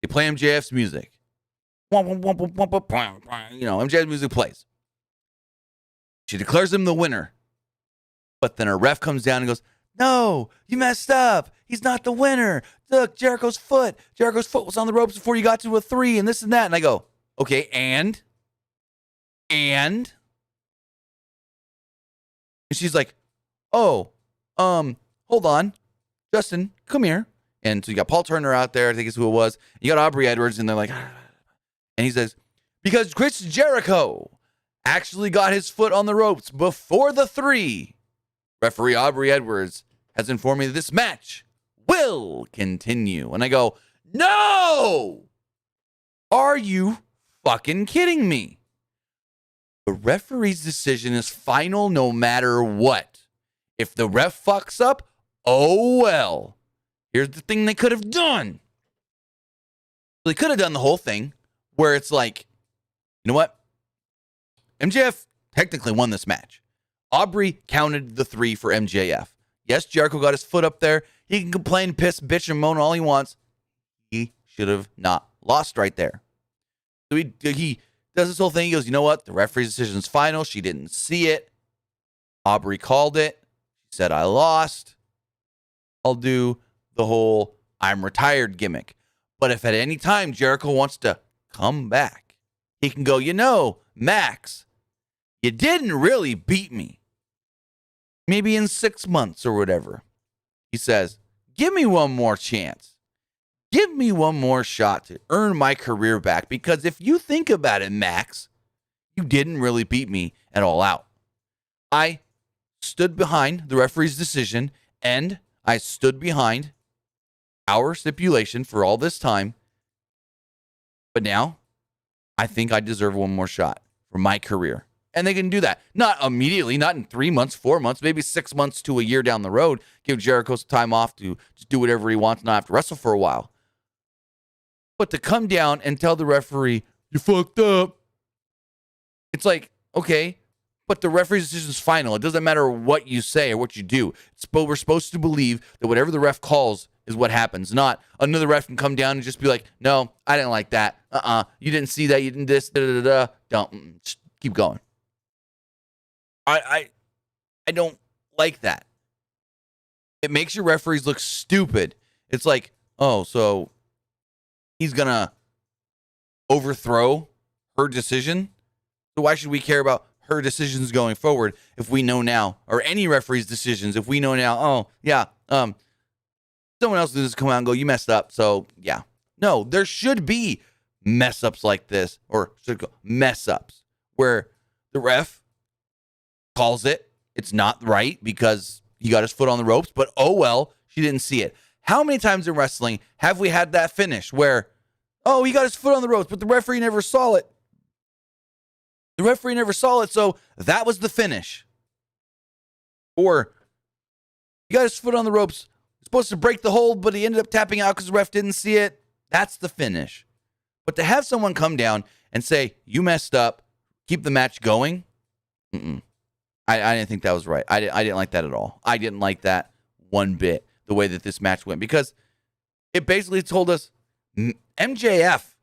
They play MJF's music. You know, MJF's music plays. She declares him the winner. But then a ref comes down and goes, no, you messed up. He's not the winner. Look, Jericho's foot was on the ropes before you got to a 3 and this and that. And I go, okay, and And she's like, oh, hold on. Justin, come here. And so you got Paul Turner out there, I think is who it was. You got Aubrey Edwards, and they're like, and he says, because Chris Jericho actually got his foot on the ropes before the 3. Referee Aubrey Edwards has informed me that this match will continue. And I go, no! Are you fucking kidding me? The referee's decision is final no matter what. If the ref fucks up, oh well. Here's the thing they could have done. They could have done the whole thing where it's like, you know what? MJF technically won this match. Aubrey counted the 3 for MJF. Yes, Jericho got his foot up there. He can complain, piss, bitch, and moan all he wants. He should have not lost right there. So he does this whole thing. He goes, you know what? The referee's decision is final. She didn't see it. Aubrey called it. She said, I lost. I'll do the whole I'm retired gimmick. But if at any time Jericho wants to come back, he can go, you know, Max, you didn't really beat me. Maybe in 6 months or whatever. He says, give me one more chance. Give me one more shot to earn my career back. Because if you think about it, Max, you didn't really beat me at All Out. I stood behind the referee's decision, and I stood behind our stipulation for all this time. But now, I think I deserve one more shot for my career. And they can do that. Not immediately, not in 3 months, 4 months, maybe 6 months to a year down the road. Give Jericho some time off to just do whatever he wants, not have to wrestle for a while. But to come down and tell the referee, you fucked up. It's like, okay, but the referee's decision is final. It doesn't matter what you say or what you do. We're supposed to believe that whatever the ref calls is what happens. Not another ref can come down and just be like, no, I didn't like that. You didn't see that. You didn't this, da-da-da-da. Don't. Just keep going. I don't like that. It makes your referees look stupid. It's like, oh, so he's going to overthrow her decision? So why should we care about her decisions going forward if we know now, or any referee's decisions, if we know now, oh, yeah, someone else will just come out and go, you messed up, so yeah. No, there should be mess-ups like this, or should go mess-ups, where the ref calls it. It's not right because he got his foot on the ropes, but oh well, she didn't see it. How many times in wrestling have we had that finish where, oh, he got his foot on the ropes, but the referee never saw it? The referee never saw it, so that was the finish. Or he got his foot on the ropes, supposed to break the hold, but he ended up tapping out because the ref didn't see it. That's the finish. But to have someone come down and say, you messed up, keep the match going, I didn't think that was right. I didn't like that at all. I didn't like that one bit, the way that this match went, because it basically told us MJF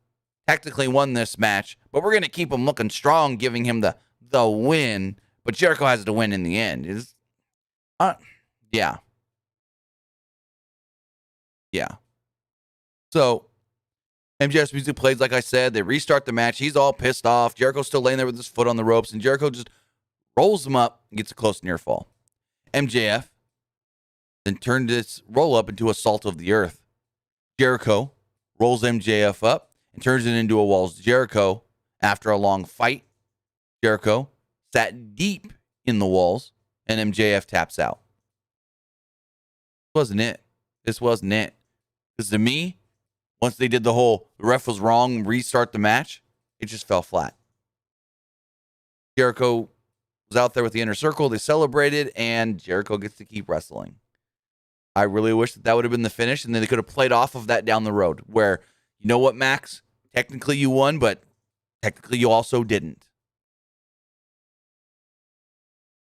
technically won this match, but we're going to keep him looking strong, giving him the win, but Jericho has to win in the end. Yeah. So MJF's music plays, like I said. They restart the match. He's all pissed off. Jericho's still laying there with his foot on the ropes, and Jericho just rolls him up and gets a close near fall. MJF then turned this roll up into a salt of the earth. Jericho rolls MJF up and turns it into a Walls Jericho. After a long fight, Jericho sat deep in the walls, and MJF taps out. This wasn't it. Because to me, once they did the whole, the ref was wrong, restart the match, it just fell flat. Jericho was out there with the Inner Circle. They celebrated, and Jericho gets to keep wrestling. I really wish that would have been the finish, and then they could have played off of that down the road, where, you know what, Max? Technically you won, but technically you also didn't.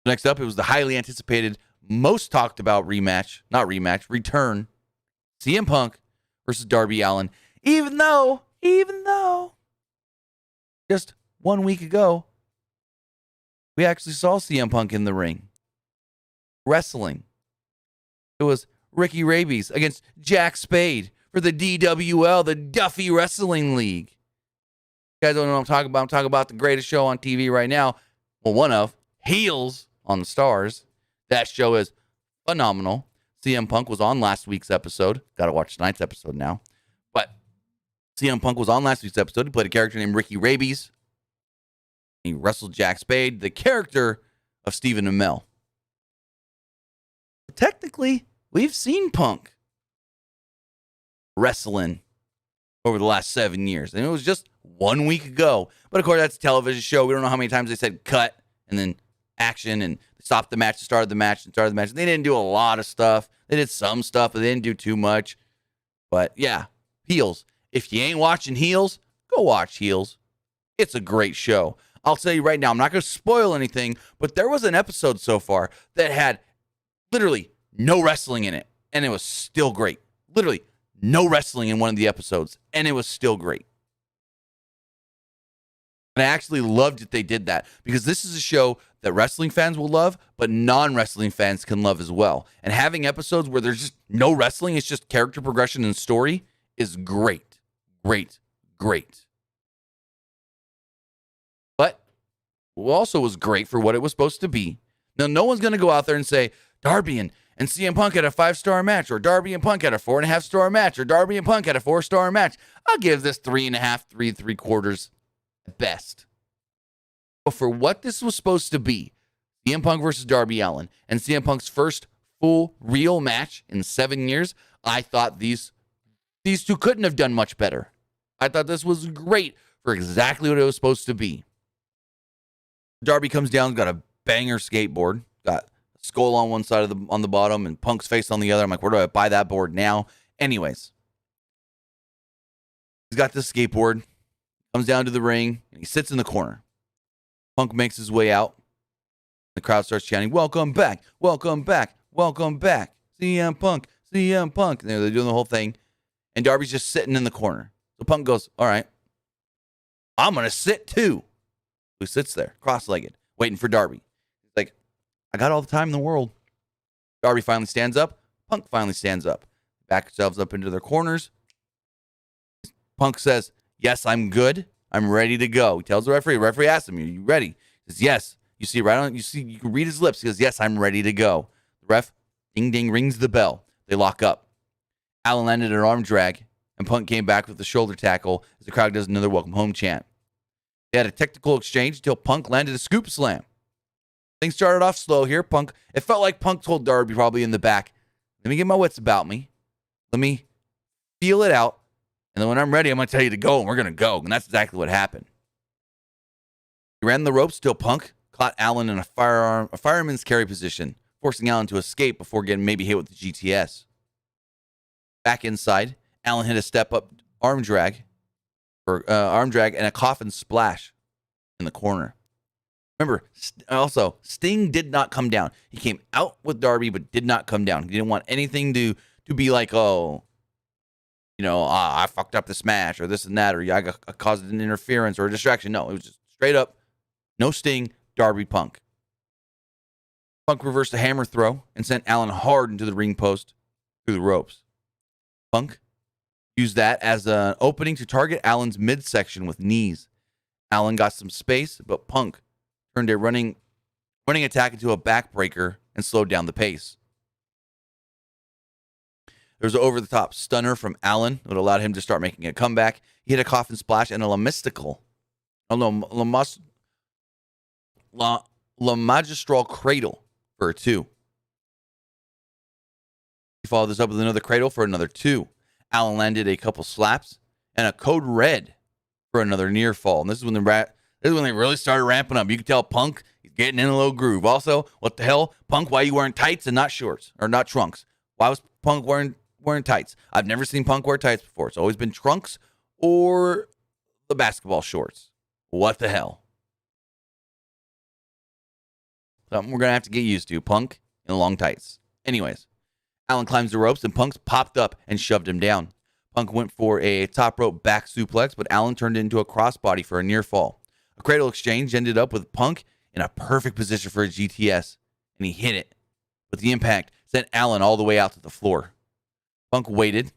Next up, it was the highly anticipated, most talked about return. CM Punk versus Darby Allin. Even though, just 1 week ago, we actually saw CM Punk in the ring, wrestling. It was Ricky Rabies against Jack Spade for the DWL, the Duffy Wrestling League. You guys don't know what I'm talking about. I'm talking about the greatest show on TV right now. Well, one of Heels on the Stars. That show is phenomenal. CM Punk was on last week's episode. Got to watch tonight's episode now. But CM Punk was on last week's episode. He played a character named Ricky Rabies. He wrestled Jack Spade, the character of Stephen Amell. Technically, we've seen Punk wrestling over the last 7 years. And it was just 1 week ago. But of course, that's a television show. We don't know how many times they said cut and then action and stopped the match, started the match, and started the match. They didn't do a lot of stuff. They did some stuff, but they didn't do too much. But yeah, Heels. If you ain't watching Heels, go watch Heels. It's a great show. I'll tell you right now, I'm not going to spoil anything, but there was an episode so far that had literally no wrestling in it, and it was still great. Literally no wrestling in one of the episodes, and it was still great. And I actually loved that they did that, because this is a show that wrestling fans will love, but non-wrestling fans can love as well. And having episodes where there's just no wrestling, it's just character progression and story, is great. Great. Great. But also was great for what it was supposed to be. Now, no one's going to go out there and say, Darby and CM Punk had a 5-star match, or Darby and Punk had a 4.5-star match, or Darby and Punk had a 4-star match. I'll give this 3.5, 3 3/4 at best. But for what this was supposed to be, CM Punk versus Darby Allin, and CM Punk's first full real match in 7 years, I thought these two couldn't have done much better. I thought this was great for exactly what it was supposed to be. Darby comes down, got a banger skateboard, got a skull on one side on the bottom and Punk's face on the other. I'm like, where do I buy that board now? Anyways, he's got this skateboard, comes down to the ring, and he sits in the corner. Punk makes his way out. The crowd starts chanting, welcome back, welcome back, welcome back. CM Punk, CM Punk. And they're doing the whole thing. And Darby's just sitting in the corner. So Punk goes, all right, I'm going to sit too. He sits there, cross-legged, waiting for Darby. He's like, I got all the time in the world. Darby finally stands up. Punk finally stands up. Back themselves up into their corners. Punk says, yes, I'm good. I'm ready to go. He tells the referee. The referee asks him, are you ready? He says, yes. You can read his lips. He goes, yes, I'm ready to go. The ref, ding, ding, rings the bell. They lock up. Allin landed an arm drag, and Punk came back with the shoulder tackle as the crowd does another welcome home chant. They had a technical exchange until Punk landed a scoop slam. Things started off slow here. It felt like Punk told Darby probably in the back, let me get my wits about me. Let me feel it out. And then when I'm ready, I'm going to tell you to go, and we're going to go. And that's exactly what happened. He ran the ropes till Punk caught Allin in a fireman's carry position, forcing Allin to escape before getting maybe hit with the GTS. Back inside, Allin hit a step-up arm drag and a coffin splash in the corner. Remember, also, Sting did not come down. He came out with Darby, but did not come down. He didn't want anything to be like, oh, I fucked up this match or this and that, or I caused an interference or a distraction. No, it was just straight up, no Sting, Darby, Punk. Punk reversed a hammer throw and sent Allin hard into the ring post through the ropes. Punk used that as an opening to target Allen's midsection with knees. Allin got some space, but Punk turned a running attack into a backbreaker and slowed down the pace. There was an over-the-top stunner from Allin that allowed him to start making a comeback. He hit a coffin splash and a La Magistral cradle for a 2. He followed this up with another cradle for another 2. Allin landed a couple slaps and a code red for another near fall. And this is when they really started ramping up. You could tell Punk he's getting in a low groove. Also, what the hell, Punk? Why are you wearing tights and not shorts or not trunks? Why was Punk wearing tights? I've never seen Punk wear tights before. It's always been trunks or the basketball shorts. What the hell? Something we're gonna have to get used to. Punk in long tights. Anyways. Allin climbs the ropes, and Punk's popped up and shoved him down. Punk went for a top rope back suplex, but Allin turned it into a crossbody for a near fall. A cradle exchange ended up with Punk in a perfect position for a GTS, and he hit it. But the impact sent Allin all the way out to the floor. Punk waited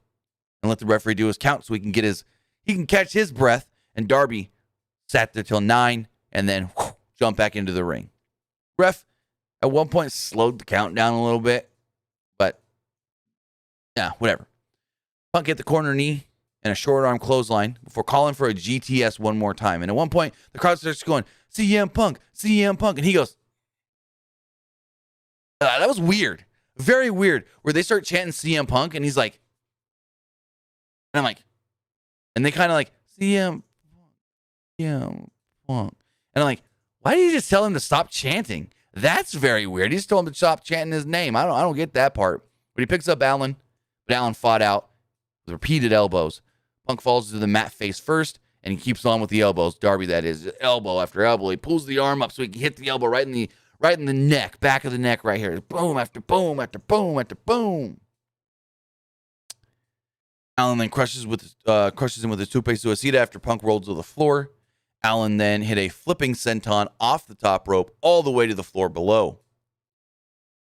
and let the referee do his count so he can catch his breath, and Darby sat there till 9 and then jump back into the ring. At one point, slowed the count down a little bit. But, yeah, whatever. Punk hit the corner knee and a short arm clothesline before calling for a GTS one more time. And at one point, the crowd starts going, CM Punk, CM Punk. And he goes, that was weird. Very weird. Where they start chanting CM Punk and he's like, and I'm like, and they kind of like, CM Punk. And I'm like, why did you just tell him to stop chanting? That's very weird. He just told him to stop chanting his name. I don't get that part. But he picks up Allen, but Allen fought out with repeated elbows. Punk falls to the mat face first, and he keeps on with the elbows. Darby, that is, elbow after elbow. He pulls the arm up so he can hit the elbow right in the neck, back of the neck right here. Boom after boom after boom after boom. Allen then crushes him with his tope suicida after Punk rolled to the floor. Allen then hit a flipping senton off the top rope all the way to the floor below.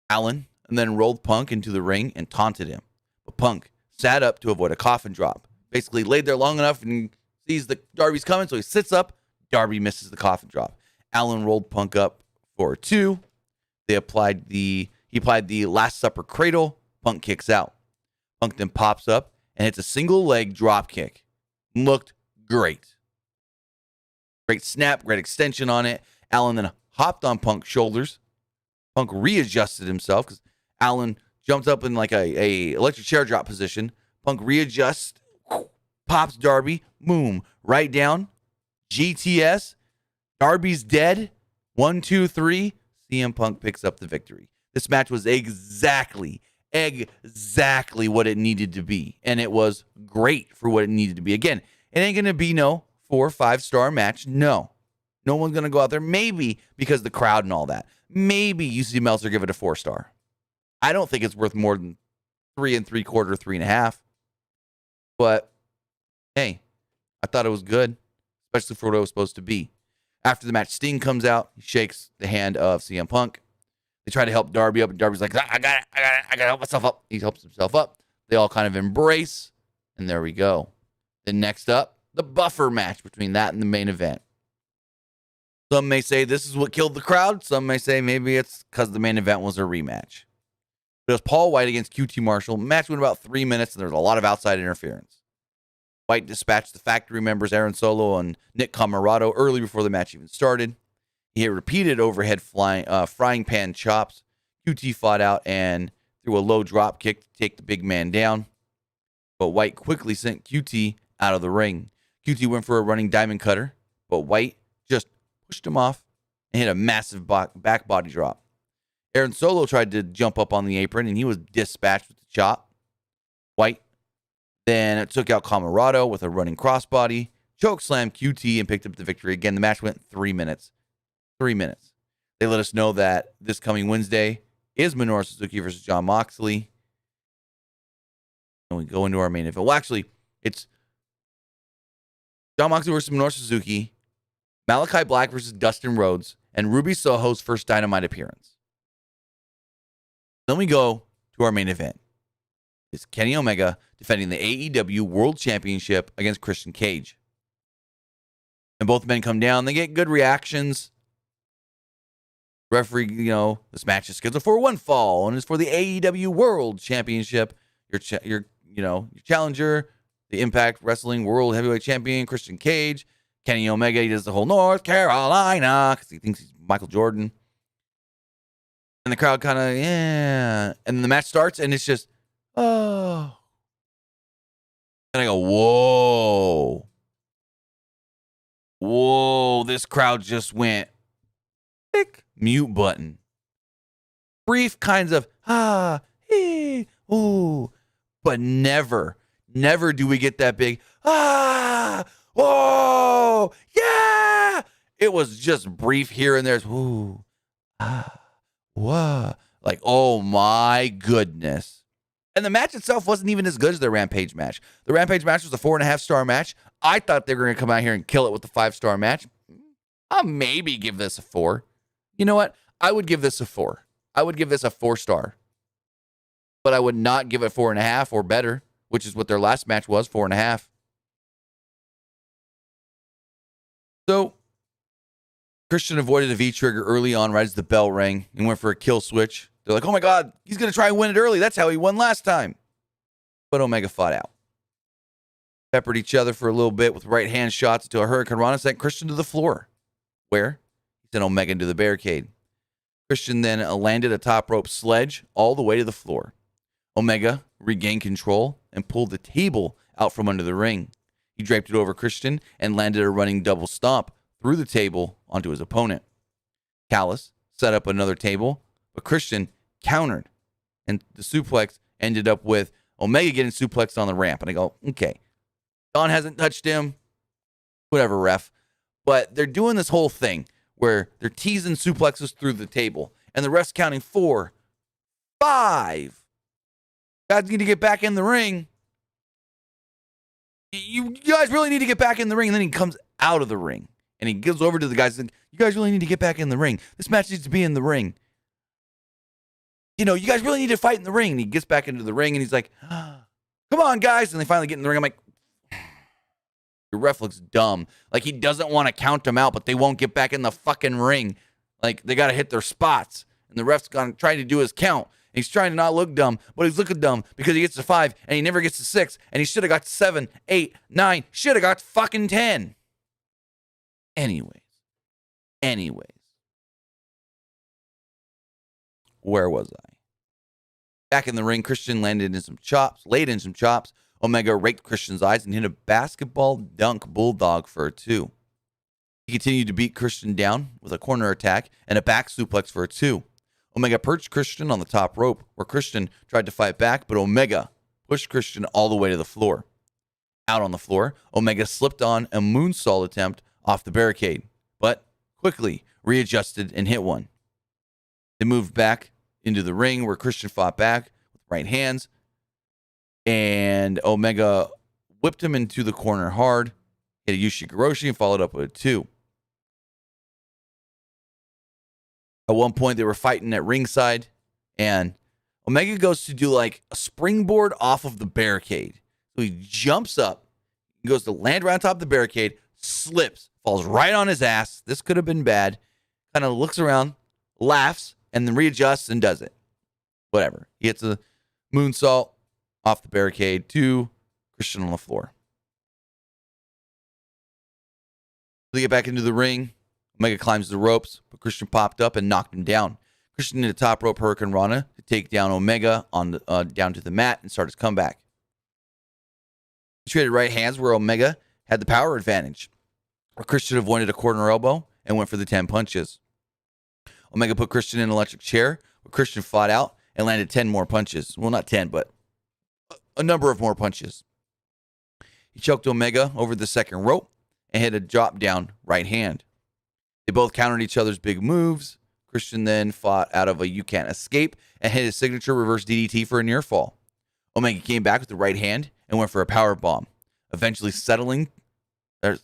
Allen then rolled Punk into the ring and taunted him. But Punk sat up to avoid a coffin drop. Basically laid there long enough and sees the Darby's coming, so he sits up. Darby misses the coffin drop. Allen rolled Punk up for 2. He applied the Last Supper cradle. Punk kicks out. Punk then pops up and hits a single leg drop kick. Looked great. Great snap, great extension on it. Allen then hopped on Punk's shoulders. Punk readjusted himself because Allen jumped up in like a electric chair drop position. Punk readjusts, pops Darby, boom, right down. GTS, Darby's dead. 1, 2, 3. CM Punk picks up the victory. This match was exactly what it needed to be. And it was great for what it needed to be. Again, it ain't going to be no 4 or 5-star match. No one's going to go out there. Maybe because the crowd and all that. Maybe UC Meltzer give it a 4-star. I don't think it's worth more than 3 3/4, 3.5. But hey, I thought it was good, especially for what it was supposed to be. After the match, Sting comes out. He shakes the hand of CM Punk. They try to help Darby up, and Darby's like, I got to help myself up. He helps himself up. They all kind of embrace, and there we go. Then next up, the buffer match between that and the main event. Some may say this is what killed the crowd. Some may say maybe it's because the main event was a rematch. It was Paul White against QT Marshall. The match went about 3 minutes, and there was a lot of outside interference. White dispatched the factory members Aaron Solo and Nick Camarado early before the match even started. He hit repeated overhead frying pan chops. QT fought out and threw a low drop kick to take the big man down. But White quickly sent QT out of the ring. QT went for a running diamond cutter, but White just pushed him off and hit a massive back body drop. Aaron Solo tried to jump up on the apron, and he was dispatched with the chop. White then took out Camarado with a running crossbody, choke slammed QT, and picked up the victory. Again, the match went 3 minutes. 3 minutes. They let us know that this coming Wednesday is Minoru Suzuki versus Jon Moxley. And we go into our main event. Well, actually, it's Jon Moxley versus Minoru Suzuki, Malachi Black versus Dustin Rhodes, and Ruby Soho's first Dynamite appearance. Then we go to our main event. It's Kenny Omega defending the AEW World Championship against Christian Cage. And both men come down. They get good reactions. Referee, this match is scheduled for one fall, and it's for the AEW World Championship. Your challenger, the Impact Wrestling World Heavyweight Champion, Christian Cage. Kenny Omega, he does the whole North Carolina because he thinks he's Michael Jordan. And the crowd kind of, yeah. And then the match starts, and it's just, oh. And I go, whoa. Whoa, this crowd just went, click, mute button. Brief kinds of, hey, ooh. But never do we get that big, whoa, yeah. It was just brief here and there. Ooh, whoa. Like, oh my goodness. And the match itself wasn't even as good as the Rampage match. The Rampage match was a 4.5-star match. I thought they were going to come out here and kill it with the 5-star match. I'll maybe give this a 4. You know what? I would give this a 4. I would give this a 4-star. But I would not give it 4.5 or better, which is what their last match was, 4.5. So, Christian avoided a V-trigger early on right as the bell rang and went for a kill switch. They're like, oh my God, he's going to try and win it early. That's how he won last time. But Omega fought out. Peppered each other for a little bit with right hand shots until a Hurricane Rana sent Christian to the floor, where he sent Omega into the barricade. Christian then landed a top rope sledge all the way to the floor. Omega regained control and pulled the table out from under the ring. He draped it over Christian and landed a running double stomp through the table onto his opponent. Callis set up another table, but Christian countered, and the suplex ended up with Omega getting suplexed on the ramp. And I go, okay, Don hasn't touched him. Whatever, ref. But they're doing this whole thing where they're teasing suplexes through the table, and the ref's counting 4, 5. Guys need to get back in the ring. You guys really need to get back in the ring. And then he comes out of the ring, and he goes over to the guys and says, you guys really need to get back in the ring. This match needs to be in the ring. You know, you guys really need to fight in the ring. And he gets back into the ring, and he's like, come on, guys. And they finally get in the ring. I'm like, the ref looks dumb. Like, he doesn't want to count them out, but they won't get back in the fucking ring. Like, they got to hit their spots. And the ref's trying to do his count. And he's trying to not look dumb, but he's looking dumb because he gets to 5, and he never gets to 6, and he should have got to 7, 8, 9, should have got to fucking 10. Anyways. Where was I? Back in the ring, Christian laid in some chops. Omega raked Christian's eyes and hit a basketball dunk bulldog for a 2. He continued to beat Christian down with a corner attack and a back suplex for a 2. Omega perched Christian on the top rope, where Christian tried to fight back, but Omega pushed Christian all the way to the floor. Out on the floor, Omega slipped on a moonsault attempt off the barricade, but quickly readjusted and hit one. They moved back into the ring, where Christian fought back with right hands, and Omega whipped him into the corner hard, hit a Ushigoroshi, and followed up with a 2. At one point, they were fighting at ringside, and Omega goes to do like a springboard off of the barricade. So he jumps up, goes to land right on top of the barricade, slips, falls right on his ass. This could have been bad. Kind of looks around, laughs, and then readjusts and does it. Whatever. He hits a moonsault off the barricade to Christian on the floor. They get back into the ring. Omega climbs the ropes, but Christian popped up and knocked him down. Christian did a top rope Hurricane Rana to take down Omega on down to the mat and start his comeback. He traded right hands where Omega had the power advantage. Christian avoided a corner elbow and went for the 10 punches. Omega put Christian in an electric chair, where Christian fought out and landed 10 more punches. Well, not 10, but a number of more punches. He choked Omega over the second rope and hit a drop down right hand. They both countered each other's big moves. Christian then fought out of a you can't escape and hit his signature reverse DDT for a near fall. Omega came back with the right hand and went for a power bomb, eventually settling to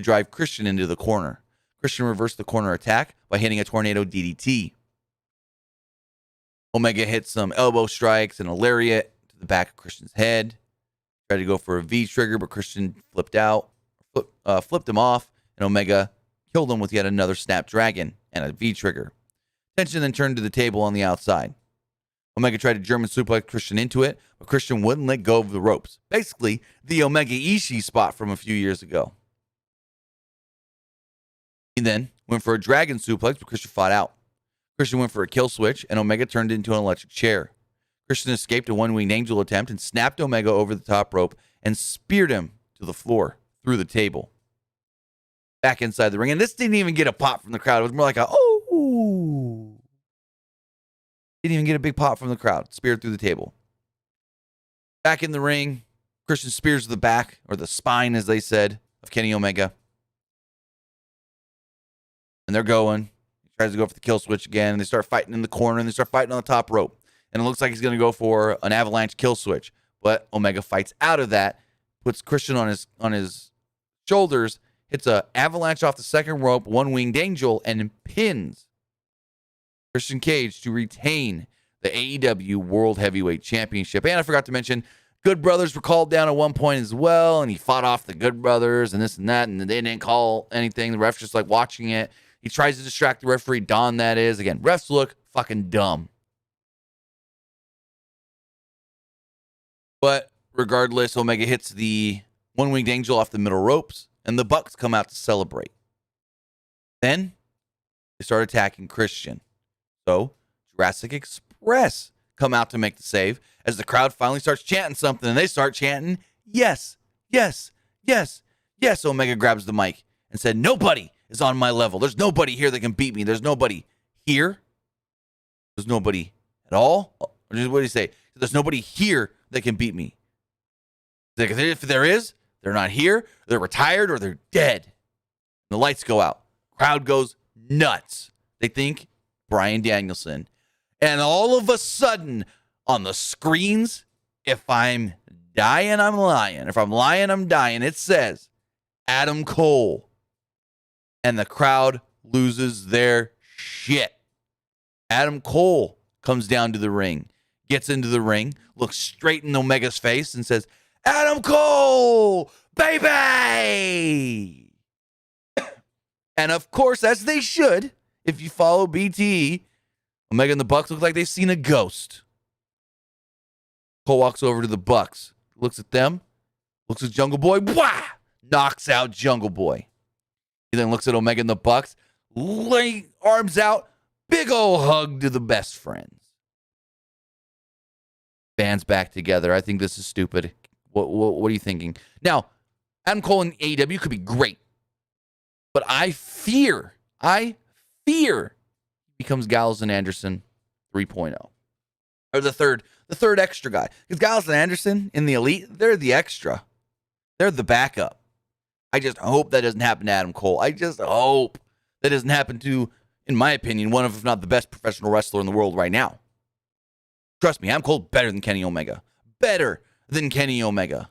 drive Christian into the corner. Christian reversed the corner attack by hitting a tornado DDT. Omega hit some elbow strikes and a lariat to the back of Christian's head. Tried to go for a V-trigger, but Christian flipped him off, and Omega killed him with yet another Snapdragon and a V-trigger. Tension then turned to the table on the outside. Omega tried to German suplex Christian into it, but Christian wouldn't let go of the ropes. Basically, the Omega Ishii spot from a few years ago. He then went for a dragon suplex, but Christian fought out. Christian went for a kill switch, and Omega turned into an electric chair. Christian escaped a one-winged angel attempt and snapped Omega over the top rope and speared him to the floor through the table. Back inside the ring, and this didn't even get a pop from the crowd. It was more like a, oh. Didn't even get a big pop from the crowd. Speared through the table. Back in the ring, Christian spears the back, or the spine, as they said, of Kenny Omega. And they're going. He tries to go for the kill switch again, and they start fighting in the corner, and they start fighting on the top rope. And it looks like he's going to go for an avalanche kill switch. But Omega fights out of that, puts Christian on his shoulders, hits a avalanche off the second rope, one-winged angel, and pins Christian Cage to retain the AEW World Heavyweight Championship. And I forgot to mention, Good Brothers were called down at one point as well, and he fought off the Good Brothers and this and that, and they didn't call anything. The ref's just like watching it. He tries to distract the referee. Don, that is. Again, refs look fucking dumb. But regardless, Omega hits the one-winged angel off the middle ropes, and the Bucks come out to celebrate. Then they start attacking Christian. So Jurassic Express come out to make the save as the crowd finally starts chanting something, and they start chanting, yes, yes, yes, yes. Omega grabs the mic and said, nobody is on my level. There's nobody here that can beat me. There's nobody here. There's nobody at all. What did he say? There's nobody here that can beat me. If there is, they're not here, they're retired, or they're dead. And the lights go out. Crowd goes nuts. They think Bryan Danielson. And all of a sudden, on the screens, if I'm dying, I'm lying. If I'm lying, I'm dying. It says Adam Cole. And the crowd loses their shit. Adam Cole comes down to the ring, gets into the ring, looks straight in Omega's face and says, Adam Cole, baby! And of course, as they should, if you follow BTE, Omega and the Bucks look like they've seen a ghost. Cole walks over to the Bucks, looks at them, looks at Jungle Boy, wah! Knocks out Jungle Boy. He then looks at Omega and the Bucks, arms out, big ol' hug to the best friends. Bands back together. I think this is stupid. What are you thinking? Now, Adam Cole in AEW could be great, but I fear he becomes Gallows and Anderson 3.0. Or the third extra guy. Because Gallows and Anderson in the Elite, they're the extra. They're the backup. I just hope that doesn't happen to Adam Cole. I just hope that doesn't happen to, in my opinion, one of, if not the best professional wrestler in the world right now. Trust me, Adam Cole's better than Kenny Omega. Better than Kenny Omega.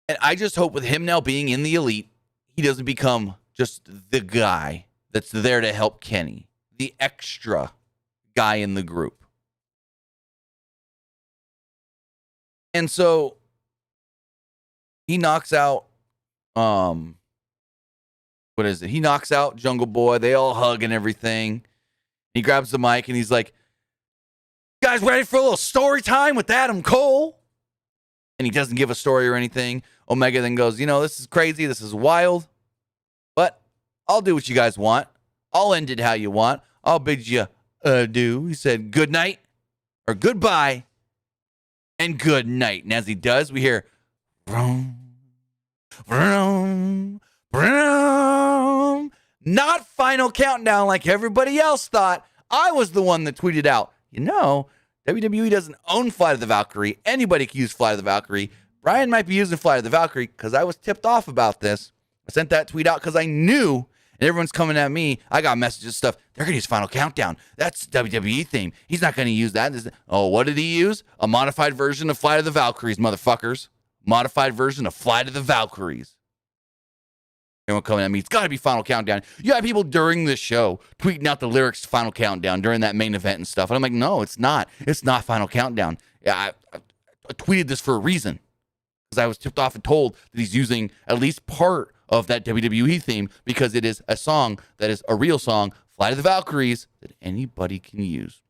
And I just hope with him now being in the Elite, he doesn't become just the guy that's there to help Kenny. The extra guy in the group. And so he knocks out he knocks out Jungle Boy. They all hug and everything. He grabs the mic and he's like, "You guys ready for a little story time with Adam Cole?" And he doesn't give a story or anything. Omega then goes, "This is crazy. This is wild. But I'll do what you guys want. I'll end it how you want. I'll bid you adieu." He said, "Good night," or "Goodbye," and "Good night." And as he does, we hear, vroom, vroom, vroom. Not Final Countdown like everybody else thought. I was the one that tweeted out, WWE doesn't own Flight of the Valkyrie. Anybody can use Flight of the Valkyrie. Brian might be using Flight of the Valkyrie because I was tipped off about this. I sent that tweet out because I knew, and everyone's coming at me. I got messages and stuff. They're going to use Final Countdown. That's WWE theme. He's not going to use that. Oh, what did he use? A modified version of Flight of the Valkyries, motherfuckers. Modified version of Flight of the Valkyries. Everyone coming at me. It's got to be Final Countdown. You had people during the show tweeting out the lyrics to Final Countdown during that main event and stuff. And I'm like, no, it's not. It's not Final Countdown. I tweeted this for a reason. Because I was tipped off and told that he's using at least part of that WWE theme because it is a song that is a real song, Flight of the Valkyries, that anybody can use.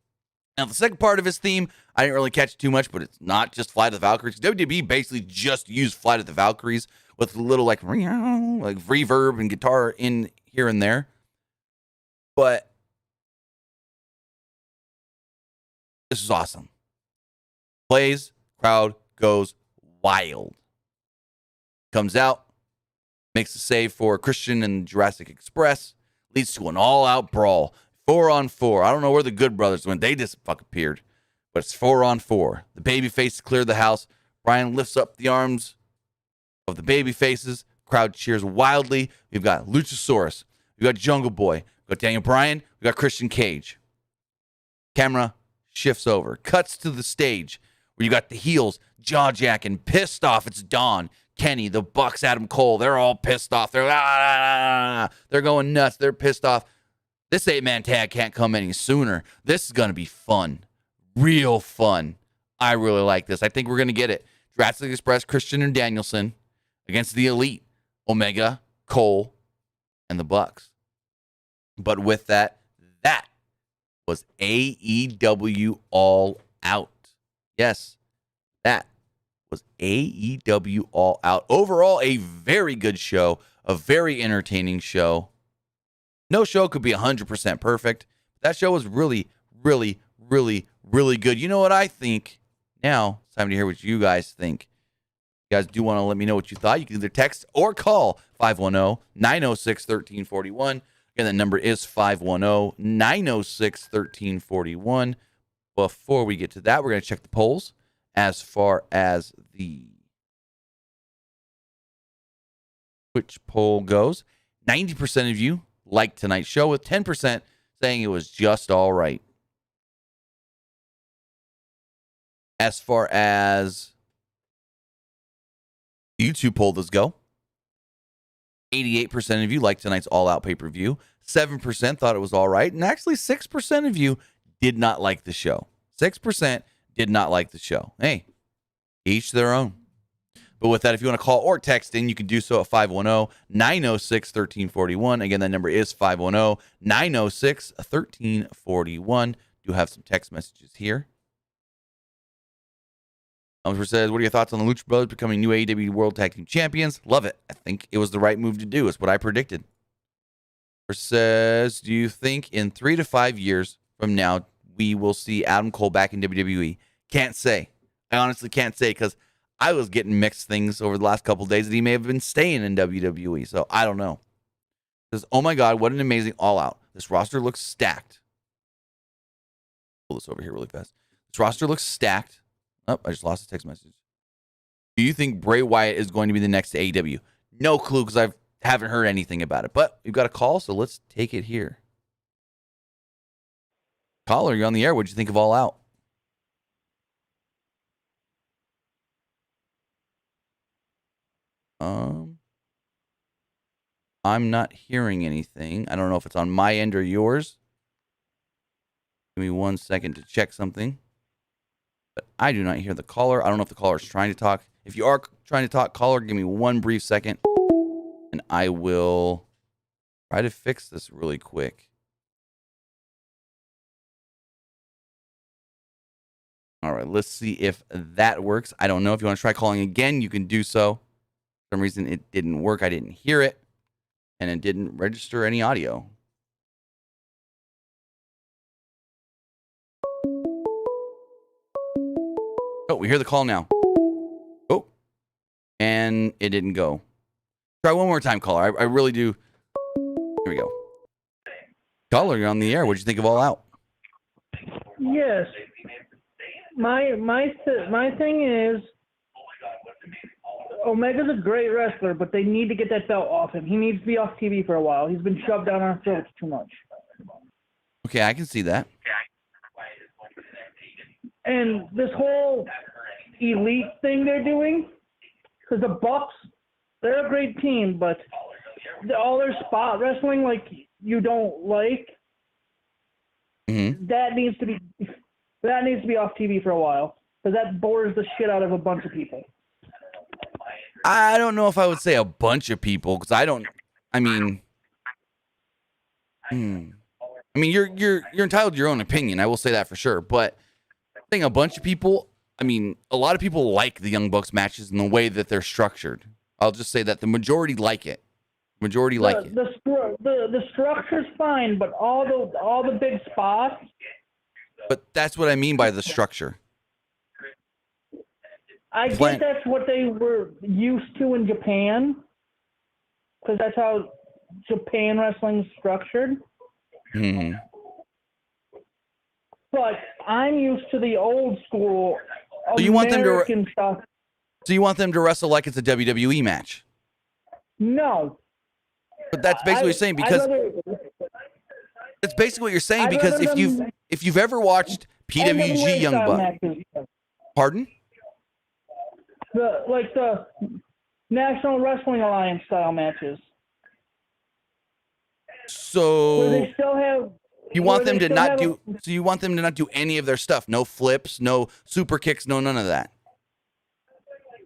Now, the second part of his theme, I didn't really catch too much, but it's not just Flight of the Valkyries. WWE basically just used Flight of the Valkyries with a little like reverb and guitar in here and there. But this is awesome. Plays, crowd goes wild. Comes out, makes a save for Christian and Jurassic Express, leads to an all-out brawl. 4-on-4. I don't know where the Good Brothers went. They just fucking appeared. But it's 4-on-4. The babyface cleared the house. Brian lifts up the arms of the babyfaces. Crowd cheers wildly. We've got Luchasaurus. We've got Jungle Boy. We've got Daniel Bryan. We've got Christian Cage. Camera shifts over. Cuts to the stage where you got the heels jaw-jacking, pissed off. It's Dawn, Kenny, the Bucks, Adam Cole. They're all pissed off. They're going nuts. They're pissed off. This 8-man tag can't come any sooner. This is going to be fun. Real fun. I really like this. I think we're going to get it. Jurassic Express, Christian and Danielson against the Elite. Omega, Cole, and the Bucks. But with that was AEW All Out. Yes, that was AEW All Out. Overall, a very good show, a very entertaining show. No show could be 100% perfect. That show was really, really, really, really good. You know what I think? Now, it's time to hear what you guys think. If you guys do want to let me know what you thought, you can either text or call 510-906-1341. Again, the number is 510-906-1341. Before we get to that, we're going to check the polls as far as the Twitch poll goes. 90% of you liked tonight's show, with 10% saying it was just all right. As far as the YouTube poll does go, 88% of you liked tonight's All Out pay-per-view. 7% thought it was all right. And actually, 6% of you did not like the show. 6% did not like the show. Hey, each their own. But with that, if you want to call or text in, you can do so at 510-906-1341. Again, that number is 510-906-1341. Do have some text messages here. Elmsford says, what are your thoughts on the Lucha Brothers becoming new AEW World Tag Team Champions? Love it. I think it was the right move to do. It's what I predicted. Says, do you think in 3 to 5 years from now, we will see Adam Cole back in WWE? Can't say. I honestly can't say, because I was getting mixed things over the last couple of days that he may have been staying in WWE. So I don't know. Says, oh my God, what an amazing All Out. This roster looks stacked. Pull this over here really fast. This roster looks stacked. Oh, I just lost a text message. Do you think Bray Wyatt is going to be the next AEW? No clue, because I haven't heard anything about it. But we've got a call, so let's take it here. Caller, you're on the air. What'd you think of All Out? I'm not hearing anything. I don't know if it's on my end or yours. Give me 1 second to check something. But I do not hear the caller. I don't know if the caller is trying to talk. If you are trying to talk, caller, give me one brief second, and I will try to fix this really quick. All right, let's see if that works. I don't know. If you want to try calling again, you can do so. For some reason, it didn't work. I didn't hear it, and it didn't register any audio. Oh, we hear the call now. Oh, and it didn't go. Try one more time, caller. I really do. Here we go. Caller, you're on the air. What'd you think of All Out? Yes. My thing is, Omega's a great wrestler, but they need to get that belt off him. He needs to be off TV for a while. He's been shoved down our throats too much. Okay, I can see that. And this whole elite thing they're doing, because the Bucks, they're a great team, but all their spot wrestling, like, you don't like, that needs to be off TV for a while, because that bores the shit out of a bunch of people. I don't know if I would say a bunch of people, because I mean, you're entitled to your own opinion. I will say that for sure. But I think a bunch of people, I mean, a lot of people like the Young Bucks matches and the way that they're structured. I'll just say that the majority like it. The structure's fine, but all the big spots. But that's what I mean by the structure. I guess that's what they were used to in Japan, because that's how Japan wrestling's structured. Mm-hmm. But I'm used to the old school stuff. So you want them to wrestle like it's a WWE match? No. But that's basically what you're saying, because it's basically what you're saying, because if you've ever watched PWG Young Bucks, pardon? The National Wrestling Alliance style matches. So where they still have. You want them to not do. So you want them to not do any of their stuff? No flips, no super kicks, no none of that.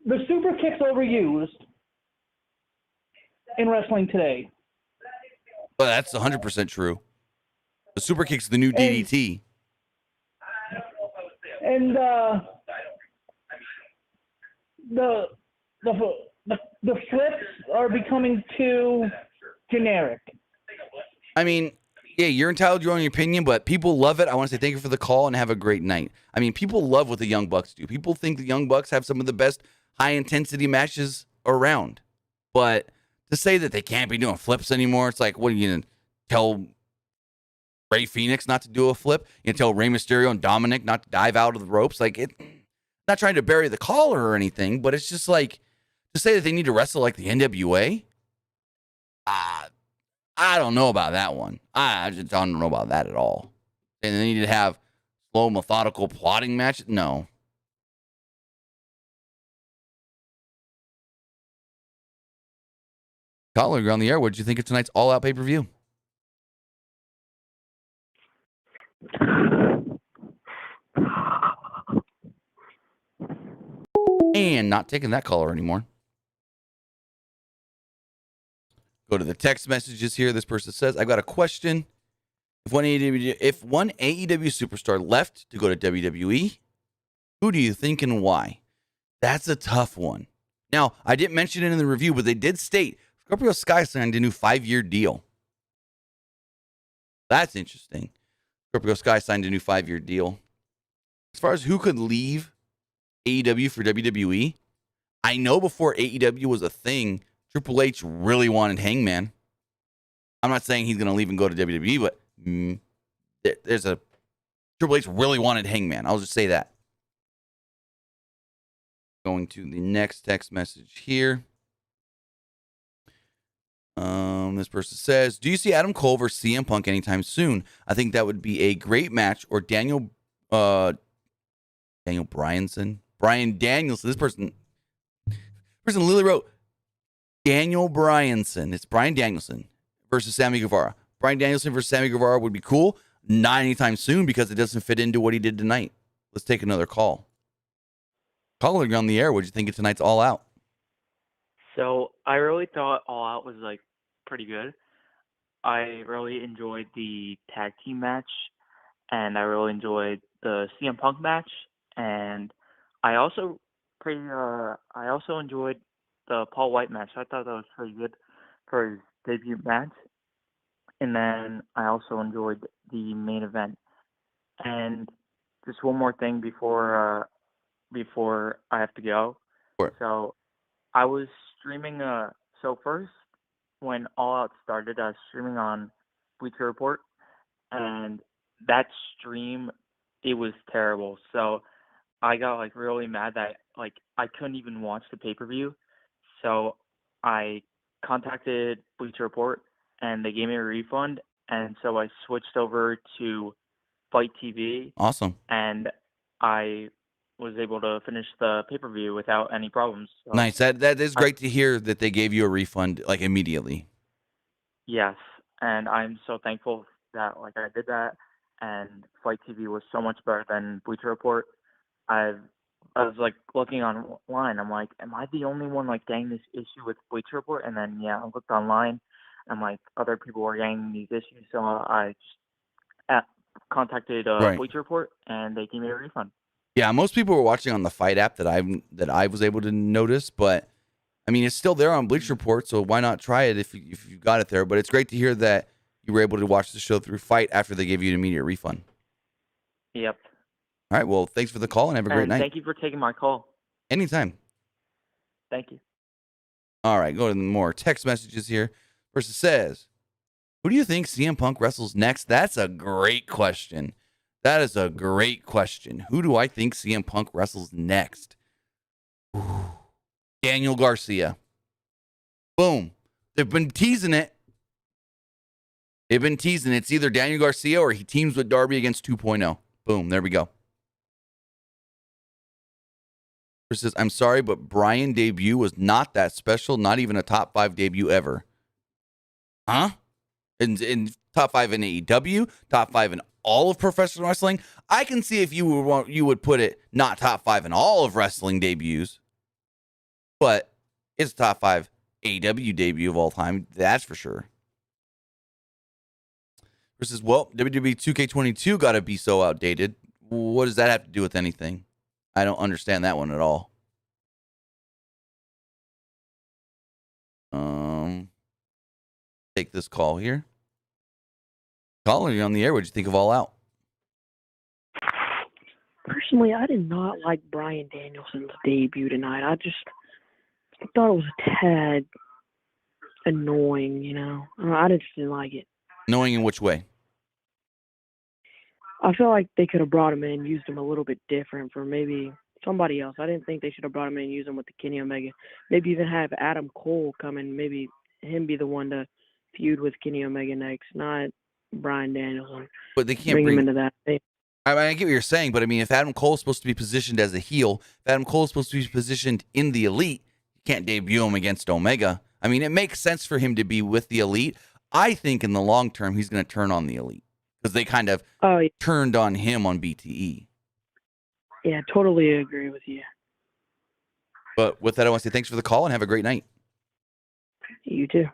The super kicks overused in wrestling today. But that's 100% true. The super kick's the new And- DDT. And the flips are becoming too generic. I mean, yeah, you're entitled to your own opinion, but people love it. I want to say thank you for the call and have a great night. I mean, people love what the Young Bucks do. People think the Young Bucks have some of the best high-intensity matches around. But to say that they can't be doing flips anymore, it's like, what are you going to tell Rey Fenix not to do a flip? You tell Rey Mysterio and Dominic not to dive out of the ropes? Like, not trying to bury the caller or anything, but it's just like, to say that they need to wrestle like the NWA, I don't know about that one. I just don't know about that at all. And they need to have slow, methodical plotting matches? No. Caller, you're on the air. What did you think of tonight's All Out pay-per-view? And not taking that caller anymore. Go to the text messages here. This person says, I've got a question. If one AEW superstar left to go to WWE, who do you think and why? That's a tough one. Now, I didn't mention it in the review, but they did state Scorpio Sky signed a new 5-year deal. That's interesting. Scorpio Sky signed a new 5-year deal. As far as who could leave AEW for WWE, I know before AEW was a thing, Triple H really wanted Hangman. I'm not saying he's going to leave and go to WWE, but there's a Triple H really wanted Hangman. I'll just say that. Going to the next text message here. This person says, do you see Adam Cole versus CM Punk anytime soon? I think that would be a great match. Or Brian Danielson. This person literally wrote Daniel Bryanson. It's Brian Danielson versus Sammy Guevara. Brian Danielson versus Sammy Guevara would be cool. Not anytime soon because it doesn't fit into what he did tonight. Let's take another call. Caller, you're on the air. What did you think of tonight's All Out? So I really thought All Out was like pretty good. I really enjoyed the tag team match, and I really enjoyed the CM Punk match, and I also enjoyed the Paul White match. I thought that was pretty good for his debut match, and then I also enjoyed the main event. And just one more thing before I have to go. Sure. So I was streaming. So first, when All Out started, I was streaming on Bleacher Report, and that stream, it was terrible. So I got like really mad that like I couldn't even watch the pay-per-view. So I contacted Bleacher Report, and they gave me a refund. And so I switched over to Fight TV. Awesome. And I was able to finish the pay-per-view without any problems. So, Nice. That is great to hear that they gave you a refund like immediately. yes, and I'm so thankful that like I did that, and Fight TV was so much better than Bleacher Report. I was like looking online. I'm like, am I the only one like getting this issue with Bleacher Report? And then I looked online, and like other people were getting these issues. So I just contacted Right. Bleacher Report, and they gave me a refund. Yeah, most people were watching on the Fight app that I was able to notice, but I mean it's still there on Bleacher Report, so why not try it if you got it there? But it's great to hear that you were able to watch the show through Fight after they gave you an immediate refund. Yep. All right, well, thanks for the call and have a great night. Thank you for taking my call. Anytime. Thank you. All right, go to the more text messages here. Person says, who do you think CM Punk wrestles next? That's a great question. That is a great question. Who do I think CM Punk wrestles next? Ooh. Daniel Garcia. Boom. They've been teasing it. It's either Daniel Garcia or he teams with Darby against 2.0. Boom. There we go. Says, I'm sorry, but Bryan debut was not that special. Not even a top 5 debut ever. Huh? In top 5 in AEW, top 5 in all of professional wrestling. I can see if you would put it not top 5 in all of wrestling debuts, but it's top 5 AEW debut of all time. That's for sure. Versus, well, WWE 2K22 got to be so outdated. What does that have to do with anything? I don't understand that one at all. Take this call here. Caller, you're on the air. What'd you think of All Out? Personally, I did not like Bryan Danielson's debut tonight. I thought it was a tad annoying, you know. I just didn't like it. Annoying in which way? I feel like they could have brought him in, used him a little bit different for maybe somebody else. I didn't think they should have brought him in and used him with the Kenny Omega. Maybe even have Adam Cole come in, maybe him be the one to feud with Kenny Omega next, not Bryan Danielson. But they can't bring him into that thing. I mean, I get what you're saying, but I mean, if Adam Cole's supposed to be positioned as a heel, if Adam Cole's supposed to be positioned in the Elite, you can't debut him against Omega. I mean, it makes sense for him to be with the Elite. I think in the long term, he's going to turn on the Elite because they kind of turned on him on BTE. Yeah, totally agree with you. But with that, I want to say thanks for the call and have a great night. You too.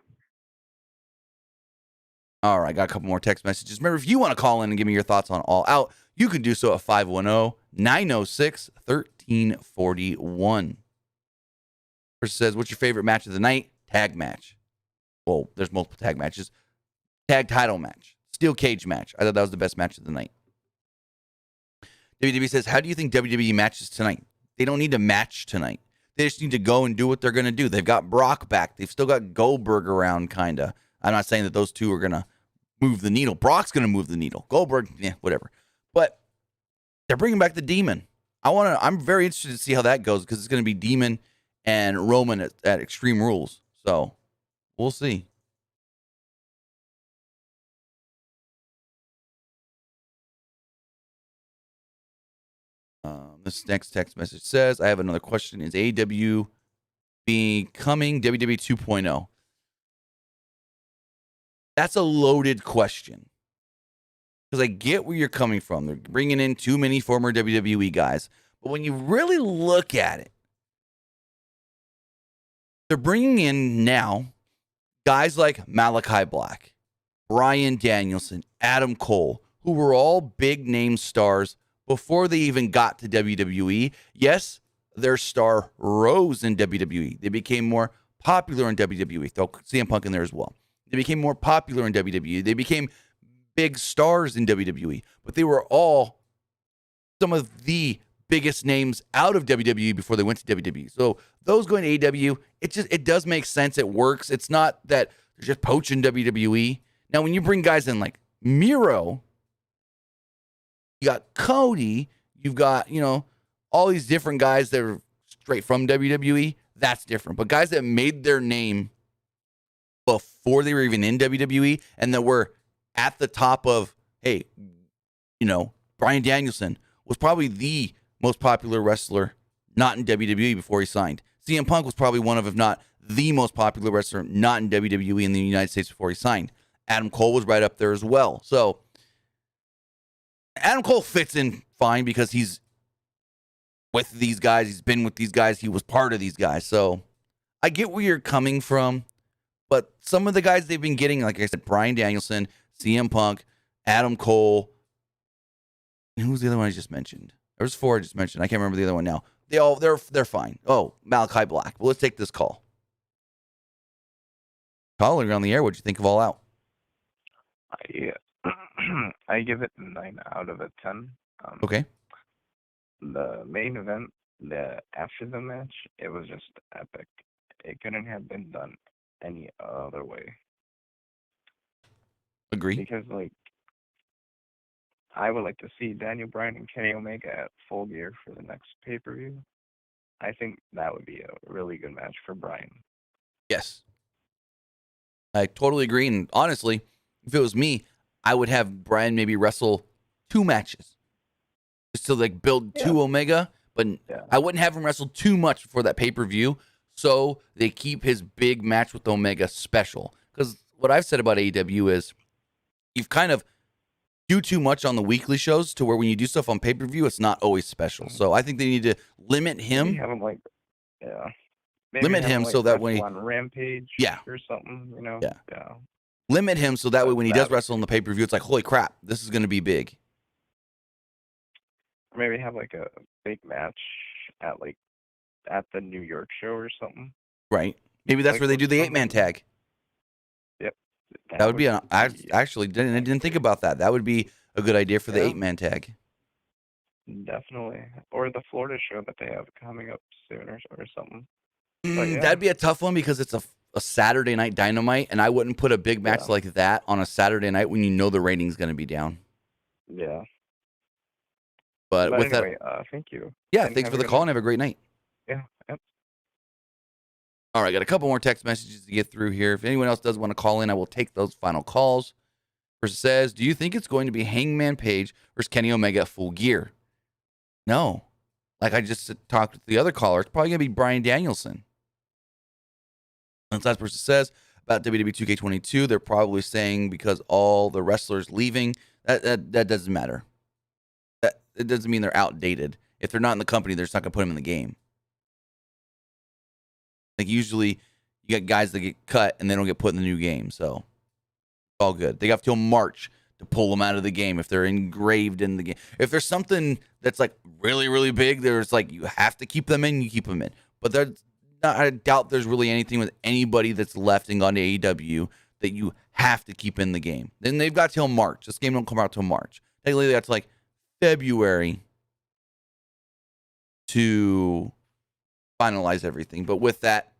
All right, got a couple more text messages. Remember, if you want to call in and give me your thoughts on All Out, you can do so at 510-906-1341. First says, what's your favorite match of the night? Tag match. Well, there's multiple tag matches. Tag title match. Steel cage match. I thought that was the best match of the night. WWE says, how do you think WWE matches tonight? They don't need to match tonight. They just need to go and do what they're going to do. They've got Brock back. They've still got Goldberg around, kind of. I'm not saying that those two are going to move the needle. Brock's going to move the needle. Goldberg, whatever. But they're bringing back the Demon. I'm very interested to see how that goes because it's going to be Demon and Roman at Extreme Rules. So we'll see. This next text message says, I have another question. Is AEW becoming WWE 2.0? That's a loaded question. Because I get where you're coming from. They're bringing in too many former WWE guys. But when you really look at it, they're bringing in now guys like Malachi Black, Bryan Danielson, Adam Cole, who were all big name stars before they even got to WWE. Yes, their star rose in WWE. They became more popular in WWE. Throw CM Punk in there as well. They became more popular in WWE. They became big stars in WWE. But they were all some of the biggest names out of WWE before they went to WWE. So those going to AEW, it does make sense. It works. It's not that they're just poaching WWE. Now, when you bring guys in like Miro, you got Cody, you've got, all these different guys that are straight from WWE, that's different. But guys that made their name before they were even in WWE and that were at the top of, hey, Bryan Danielson was probably the most popular wrestler not in WWE before he signed. CM Punk was probably one of, if not the most popular wrestler not in WWE in the United States before he signed. Adam Cole was right up there as well. So Adam Cole fits in fine because he's with these guys. He's been with these guys. He was part of these guys. So I get where you're coming from. But some of the guys they've been getting, like I said, Bryan Danielson, CM Punk, Adam Cole. And who's the other one I just mentioned? There was 4 I just mentioned. I can't remember the other one now. They're fine. Oh, Malachi Black. Well, let's take this call. Caller, you're on the air. What'd you think of All Out? I give it 9 out of 10. Okay. The main event, after the match, it was just epic. It couldn't have been done any other way. Agree. Because, I would like to see Daniel Bryan and Kenny Omega at Full Gear for the next pay-per-view. I think that would be a really good match for Bryan. Yes. I totally agree. And honestly, if it was me, I would have Bryan maybe wrestle 2 matches just to build 2 Omega, but I wouldn't have him wrestle too much before that pay-per-view. So they keep his big match with Omega special. Because what I've said about AEW is you've kind of do too much on the weekly shows to where when you do stuff on pay-per-view, it's not always special. So I think they need to limit him. Maybe have him limit him so that way on Rampage or something, Yeah. Limit him so that way when he does That- wrestle in the pay-per-view, it's like, holy crap, this is going to be big. Or maybe have like a big match at the New York show or something. Right. Maybe that's Like where they with do the 8-man someone- tag. Yep. That would be I actually didn't think about that. That would be a good idea for the Yeah. 8-man tag. Definitely. Or the Florida show that they have coming up soon or something. But yeah. That'd be a tough one because it's a Saturday night Dynamite, and I wouldn't put a big match Yeah. like that on a Saturday night when you know the rating's going to be down. Yeah. But with anyway, that, thank you. yeah, and thanks have for a the good call night. and have a great night. Yeah. Yep. All right, got a couple more text messages to get through here. If anyone else does want to call in, I will take those final calls. First says, do you think it's going to be Hangman Page versus Kenny Omega at Full Gear? No. Like I just talked with the other caller, it's probably going to be Bryan Danielson. And this last person says about WWE 2K22, they're probably saying because all the wrestlers leaving, that doesn't matter. It doesn't mean they're outdated. If they're not in the company, they're just not going to put them in the game. Like usually you get guys that get cut and they don't get put in the new game. So it's all good. They got till March to pull them out of the game if they're engraved in the game. If there's something that's like really, really big, there's like you have to keep them in, you keep them in. But there's not, I doubt there's really anything with anybody that's left and gone to AEW that you have to keep in the game. Then they've got till March. This game don't come out till March. Technically, that's like February to finalize everything. But with that,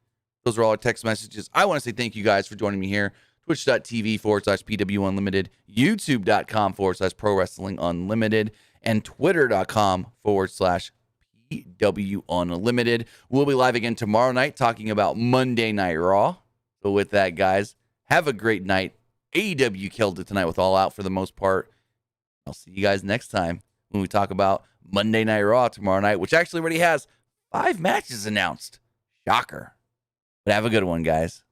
those are all our text messages. I want to say thank you guys for joining me here. Twitch.tv/PW Unlimited, YouTube.com/Pro Wrestling Unlimited, and Twitter.com/PW Unlimited. We'll be live again tomorrow night talking about Monday Night Raw. So with that, guys, have a great night. AEW killed it tonight with All Out for the most part. I'll see you guys next time when we talk about Monday Night Raw tomorrow night, which actually already has 5 matches announced. Shocker. But have a good one, guys.